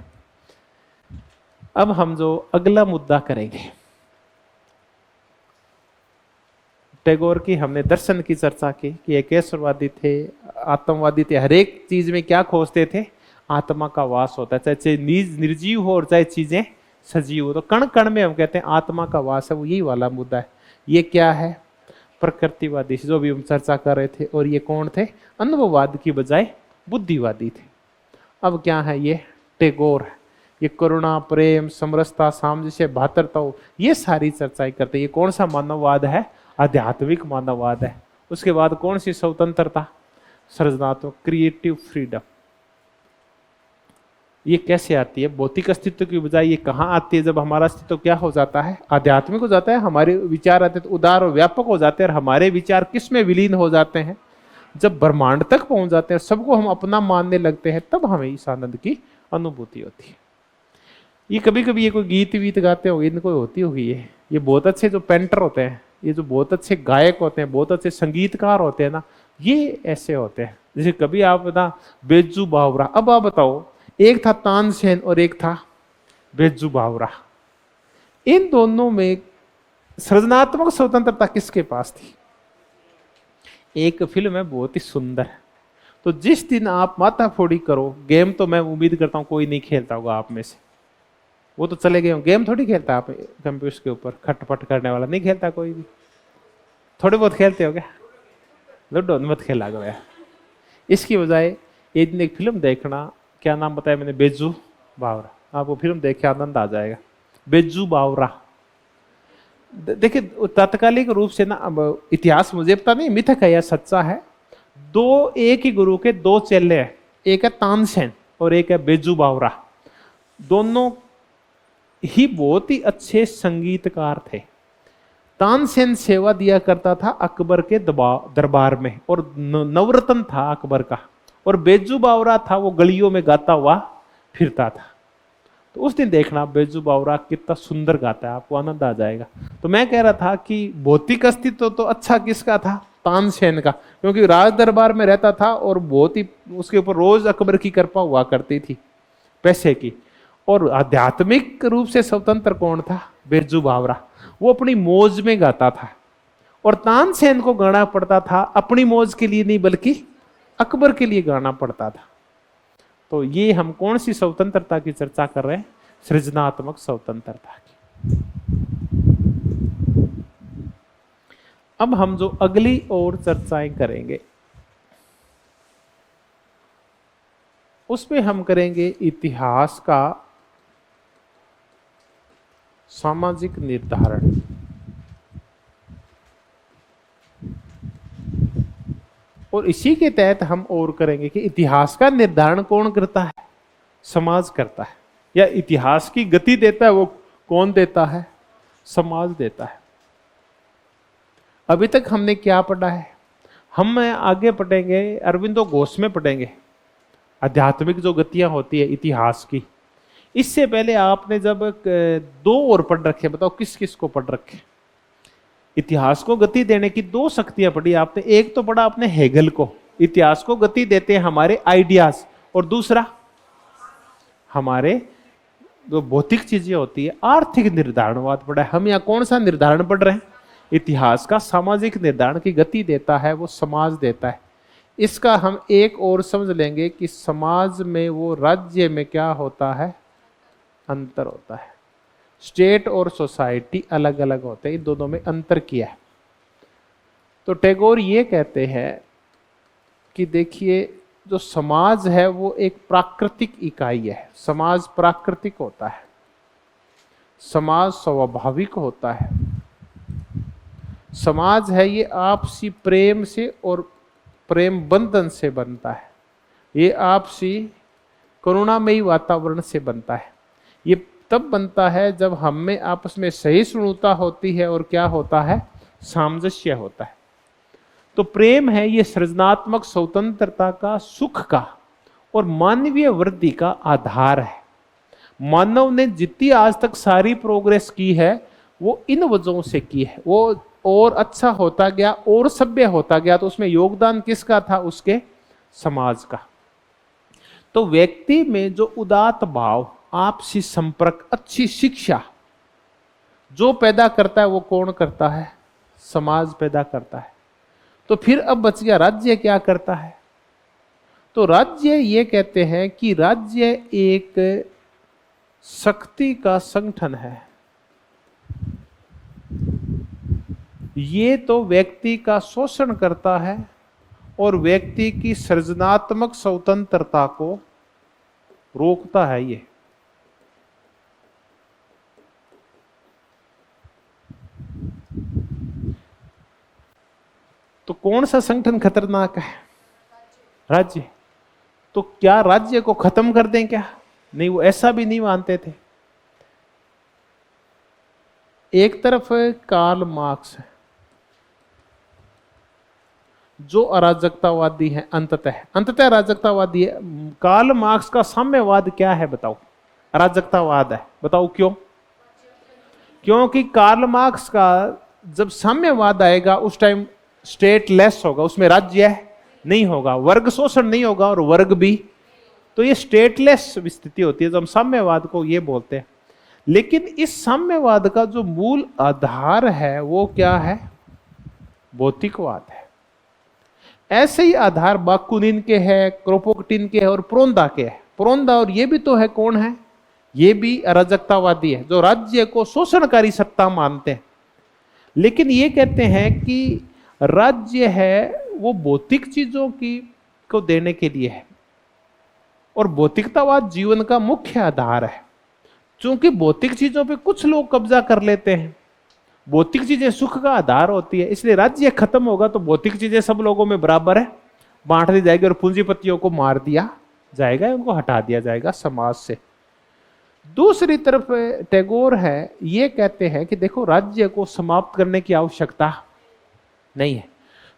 अब हम जो अगला मुद्दा करेंगे, टैगोर की हमने दर्शन की चर्चा की कि एकेश्वरवादी थे, आत्मवादी थे, हर एक चीज में क्या खोजते थे? आत्मा का वास होता है, चाहे निर्जीव हो और चाहे चीजें सजीव हो। तो कण कण में हम कहते हैं आत्मा का वास है, वो यही वाला मुद्दा है। ये क्या है? प्रकृतिवादी, जो भी हम चर्चा कर रहे थे। और ये कौन थे? अनुभववाद की बजाय बुद्धिवादी थे। अब क्या है? ये टैगोर है। ये करुणा, प्रेम, समरसता, सामंजस्य, भातृत्व, ये सारी चर्चाएं करते हैं। ये कौन सा मानववाद है? आध्यात्मिक मानववाद है। उसके बाद कौन सी स्वतंत्रता? सृजनात्मक, क्रिएटिव फ्रीडम। ये कैसे आती है? भौतिक अस्तित्व की बजाय ये कहाँ आती है? जब हमारा अस्तित्व क्या हो जाता है? आध्यात्मिक हो जाता है। हमारे विचार आते तो उदार और व्यापक हो जाते हैं। और हमारे विचार किस में विलीन हो जाते हैं? जब ब्रह्मांड तक पहुंच जाते हैं, सबको हम अपना मानने लगते हैं, तब हमें इस आनंद की अनुभूति होती है। ये कभी कभी ये कोई गीत वीत गाते होंगे, इनको होती होगी ये बहुत अच्छे जो पेंटर होते हैं, ये जो बहुत अच्छे गायक होते हैं, बहुत अच्छे संगीतकार होते हैं ना, ये ऐसे होते हैं। जैसे कभी आप ना बेज्जू बावरा, अब आप बताओ, एक था तानसेन और एक था बेज्जू बावरा, इन दोनों में सृजनात्मक स्वतंत्रता किसके पास थी? एक फिल्म है बहुत ही सुंदर, तो जिस दिन आप माथाफोड़ी करो, गेम तो मैं उम्मीद करता हूं कोई नहीं खेलता होगा आप में से, वो तो चले गए, गेम थोड़ी खेलता आप कंप्यूटर के ऊपर खटपट करने वाला नहीं खेलता कोई भी, थोड़े बहुत खेलते हो क्या? लूडो मत खेला गया। इसकी बजाय एक दिन एक फिल्म देखना, क्या नाम बताया मैंने? बेज्जू बावरा। आप वो फिल्म देख के आनंद आ जाएगा। बेज्जू बावरा, देखिए तात्कालिक रूप से ना, अब इतिहास मुझे पता नहीं मिथक है या सच्चा है, दो एक ही गुरु के दो चेले हैं, एक है तानसेन और एक है बेजू बावरा। दोनों ही बहुत ही अच्छे संगीतकार थे। तानसेन सेवा दिया करता था अकबर के दरबार में और नवरत्न था अकबर का, और बेजू बावरा था वो गलियों में गाता हुआ फिरता था। तो उस दिन देखना बेजू बावरा कितना सुंदर गाता है, आपको आनंद आ जाएगा। तो मैं कह रहा था कि भौतिक अस्तित्व तो अच्छा किसका था, तानसेन का, क्योंकि राज दरबार में रहता था और बहुत ही उसके ऊपर रोज अकबर की कृपा हुआ करती थी पैसे की। और आध्यात्मिक रूप से स्वतंत्र कौन था, बेजू बावरा, वो अपनी मौज में गाता था। और तानसेन को गाना पड़ता था अपनी मौज के लिए नहीं बल्कि अकबर के लिए गाना पड़ता था। तो ये हम कौन सी स्वतंत्रता की चर्चा कर रहे हैं, सृजनात्मक स्वतंत्रता की। अब हम जो अगली और चर्चाएं करेंगे उसमें हम करेंगे इतिहास का सामाजिक निर्धारण। और इसी के तहत हम और करेंगे कि इतिहास का निर्धारण कौन करता है, समाज करता है, या इतिहास की गति देता है वो कौन देता है, समाज देता है। अभी तक हमने क्या पढ़ा है, हम आगे पढ़ेंगे अरविंदो घोष में पढ़ेंगे आध्यात्मिक जो गतियां होती है इतिहास की। इससे पहले आपने जब दो और पढ़ रखे, बताओ किस किस को पढ़ रखे, इतिहास को गति देने की दो शक्तियां पढ़ी आपने। एक तो पढ़ा आपने हेगल को, इतिहास को गति देते हैं हमारे आइडियाज, और दूसरा हमारे जो भौतिक चीजें होती है आर्थिक निर्धारणवाद पढ़ा है। हम यहाँ कौन सा निर्धारण पढ़ रहे हैं, इतिहास का सामाजिक निर्धारण की गति देता है वो समाज देता है। इसका हम एक और समझ लेंगे कि समाज में वो राज्य में क्या होता है, अंतर होता है। स्टेट और सोसाइटी अलग अलग होते हैं, इन दोनों में अंतर किया है। तो टैगोर ये कहते हैं कि देखिए जो समाज है वो एक प्राकृतिक इकाई है। समाज प्राकृतिक होता है, समाज स्वाभाविक होता है। समाज है ये आपसी प्रेम से और प्रेम बंधन से बनता है, ये आपसी करुणामयी वातावरण से बनता है। ये तब बनता है जब हम में आपस में सहिष्णुता होती है और क्या होता है, सामंजस्य होता है। तो प्रेम है ये सृजनात्मक स्वतंत्रता का, सुख का और मानवीय वृद्धि का आधार है। मानव ने जितनी आज तक सारी प्रोग्रेस की है वो इन वजहों से की है। वो और अच्छा होता गया और सभ्य होता गया, तो उसमें योगदान किसका था, उसके समाज का। तो व्यक्ति में जो उदात्त भाव, आपसी संपर्क, अच्छी शिक्षा जो पैदा करता है वो कौन करता है, समाज पैदा करता है। तो फिर अब बच गया राज्य क्या करता है। तो राज्य ये कहते हैं कि राज्य एक शक्ति का संगठन है। ये तो व्यक्ति का शोषण करता है और व्यक्ति की सृजनात्मक स्वतंत्रता को रोकता है। ये तो कौन सा संगठन खतरनाक है, राज्य। तो क्या राज्य को खत्म कर दें क्या, नहीं, वो ऐसा भी नहीं मानते थे। एक तरफ कार्ल मार्क्स है जो अराजकतावादी है, अंततः अराजकतावादी है। कार्ल मार्क्स का साम्यवाद क्या है बताओ, अराजकतावाद है। बताओ क्यों, क्योंकि कार्ल मार्क्स का जब साम्यवाद आएगा उस टाइम स्टेट लेस होगा, उसमें राज्य नहीं होगा, वर्ग शोषण नहीं होगा और वर्ग भी, तो ये स्टेटलेस स्थिति होती है जब हम साम्यवाद को ये बोलते हैं। लेकिन इस साम्यवाद का जो मूल आधार है वो क्या है, भौतिकवाद है। ऐसे ही आधार बाकुनिन के है, क्रोपोक्टिन के है और प्रोंदा के है। प्रोंदा और ये भी तो है, कौन है, ये भी अराजकतावादी है जो राज्य को शोषणकारी सत्ता मानते हैं। लेकिन ये कहते हैं कि राज्य है वो भौतिक चीजों की को देने के लिए है और भौतिकतावाद जीवन का मुख्य आधार है। क्योंकि भौतिक चीजों पे कुछ लोग कब्जा कर लेते हैं भौतिक चीजें सुख का आधार होती है, इसलिए राज्य खत्म होगा तो भौतिक चीजें सब लोगों में बराबर है, बांट दी जाएगी और पूंजीपतियों को मार दिया जाएगा, उनको हटा दिया जाएगा समाज से। दूसरी तरफ टैगोर है ये कहते हैं कि देखो राज्य को समाप्त करने की आवश्यकता नहीं है,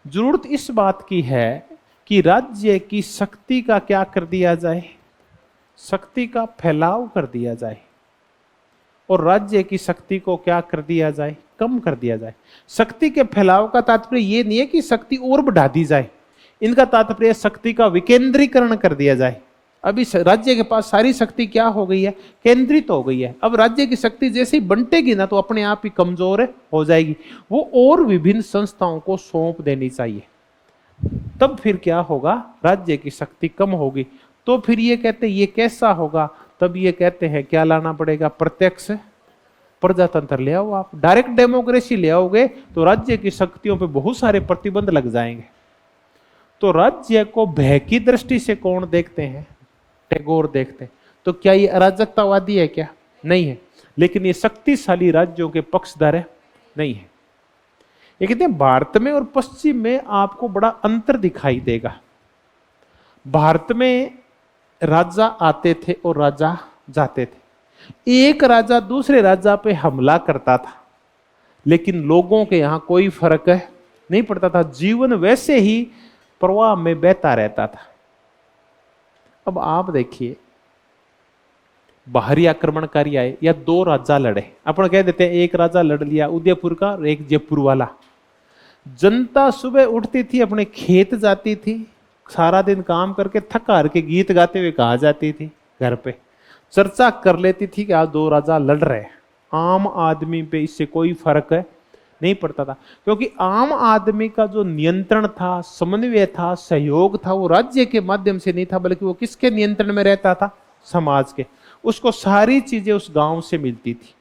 जरूरत इस बात की है कि राज्य की शक्ति का क्या कर दिया जाए, शक्ति का फैलाव कर दिया जाए, और राज्य की शक्ति को क्या कर दिया जाए, कम कर दिया जाए। शक्ति के फैलाव का तात्पर्य ये नहीं है कि शक्ति और बढ़ा दी जाए, इनका तात्पर्य शक्ति का विकेंद्रीकरण कर दिया जाए। अभी राज्य के पास सारी शक्ति क्या हो गई है, केंद्रित हो गई है। अब राज्य की शक्ति जैसे ही बंटेगी ना तो अपने आप ही कमजोर हो जाएगी, वो और विभिन्न संस्थाओं को सौंप देनी चाहिए, तब फिर क्या होगा, राज्य की शक्ति कम होगी। तो फिर ये कहते हैं ये कैसा होगा, तब ये कहते हैं क्या लाना पड़ेगा, प्रत्यक्ष प्रजातंत्र ले आओ। आप डायरेक्ट डेमोक्रेसी ले आओगे तो राज्य की शक्तियों पे बहुत सारे प्रतिबंध लग जाएंगे। तो राज्य को भय की दृष्टि से कौन देखते हैं, टैगोर देखते हैं। तो क्या ये अराजकतावादी है, क्या नहीं है, लेकिन ये शक्तिशाली राज्यों के पक्षधर है, नहीं है। ये कहते हैं भारत में और पश्चिम में आपको बड़ा अंतर दिखाई देगा। भारत में राजा आते थे और राजा जाते थे, एक राजा दूसरे राजा पे हमला करता था, लेकिन लोगों के यहां कोई फर्क नहीं पड़ता था, जीवन वैसे ही प्रवाह में बहता रहता था। अब आप देखिए, बाहरी आक्रमणकारी आए या दो राजा लड़े, अपन कह देते हैं एक राजा लड़ लिया उदयपुर का और एक जयपुर वाला। जनता सुबह उठती थी, अपने खेत जाती थी, सारा दिन काम करके थक हार के गीत गाते हुए कहा जाती थी, घर पे चर्चा कर लेती थी कि आज दो राजा लड़ रहे हैं। आम आदमी पे इससे कोई फर्क नहीं पड़ता था, क्योंकि आम आदमी का जो नियंत्रण था, समन्वय था, सहयोग था, वो राज्य के माध्यम से नहीं था, बल्कि वो किसके नियंत्रण में रहता था, समाज के। उसको सारी चीजें उस गांव से मिलती थी,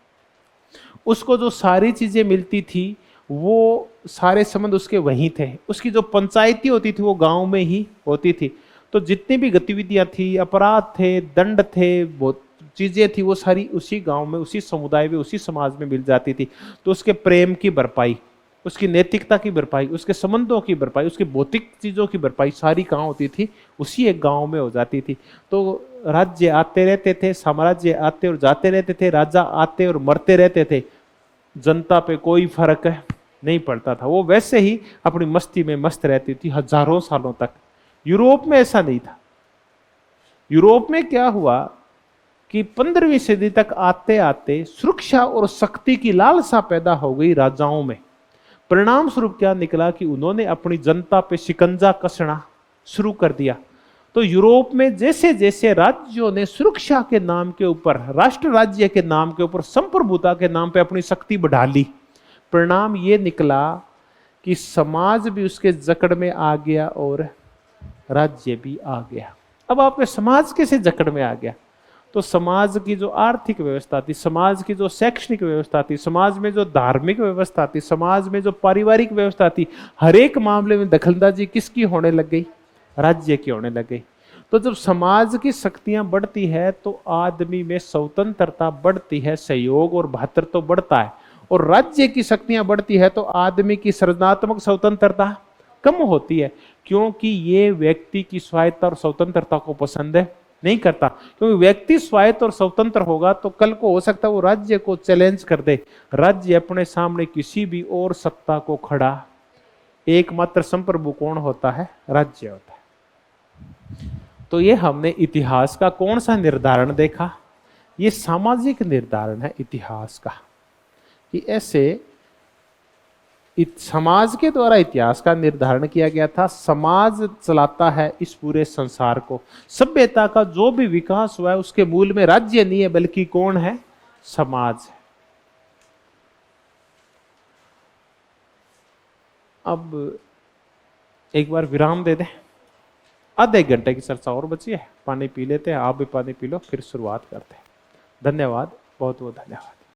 उसको जो सारी चीजें मिलती थी वो सारे संबंध उसके वहीं थे। उसकी जो पंचायती होती थी वो गांव में ही होती थी। तो जितनी भी गतिविधियां थी, अपराध थे, दंड थे, बहुत चीजें थी, वो सारी उसी गांव में, उसी समुदाय में, उसी समाज में मिल जाती थी। तो उसके प्रेम की भरपाई, उसकी नैतिकता की भरपाई, उसके संबंधों की भरपाई, उसकी भौतिक चीजों की भरपाई सारी कहाँ होती थी, उसी एक गांव में हो जाती थी। तो राज्य आते रहते थे, साम्राज्य आते और जाते रहते थे, राजा आते और मरते रहते थे, जनता पे कोई फर्क नहीं पड़ता था, वो वैसे ही अपनी मस्ती में मस्त रहती थी हजारों सालों तक। यूरोप में ऐसा नहीं था। यूरोप में क्या हुआ कि 15वीं सदी तक आते आते सुरक्षा और शक्ति की लालसा पैदा हो गई राजाओं में। परिणाम स्वरूप क्या निकला कि उन्होंने अपनी जनता पे शिकंजा कसना शुरू कर दिया। तो यूरोप में जैसे जैसे राज्यों ने सुरक्षा के नाम के ऊपर, राष्ट्र राज्य के नाम के ऊपर, संप्रभुता के नाम पे अपनी शक्ति बढ़ा ली, परिणाम ये निकला कि समाज भी उसके जकड़ में आ गया और राज्य भी आ गया। अब आपके समाज कैसे जकड़ में आ गया, तो समाज की जो आर्थिक व्यवस्था थी, समाज की जो शैक्षणिक व्यवस्था थी, समाज में जो धार्मिक व्यवस्था थी, समाज में जो पारिवारिक व्यवस्था थी, हर एक मामले में दखलंदाजी किसकी होने लग गई, राज्य की होने लग गई। तो जब समाज की शक्तियां बढ़ती है तो आदमी में स्वतंत्रता बढ़ती है, सहयोग और भातृत्व बढ़ता है। और राज्य की शक्तियां बढ़ती है तो आदमी की सृजनात्मक स्वतंत्रता कम होती है, क्योंकि ये व्यक्ति की स्वायत्ता और स्वतंत्रता को पसंद नहीं करता। क्योंकि व्यक्ति स्वायत्त और स्वतंत्र होगा तो कल को हो सकता है वो राज्य को चैलेंज कर दे। राज्य अपने सामने किसी भी और सत्ता को खड़ा, एकमात्र संप्रभु कौन होता है, राज्य होता है। तो ये हमने इतिहास का कौन सा निर्धारण देखा, ये सामाजिक निर्धारण है इतिहास का, कि ऐसे समाज के द्वारा इतिहास का निर्धारण किया गया था। समाज चलाता है इस पूरे संसार को। सभ्यता का जो भी विकास हुआ है उसके मूल में राज्य नहीं है, बल्कि कौन है, समाज है। अब एक बार विराम दे दें, आधे घंटे की चर्चा और बची है, पानी पी लेते हैं, आप भी पानी पी लो, फिर शुरुआत करते हैं। धन्यवाद, बहुत बहुत धन्यवाद।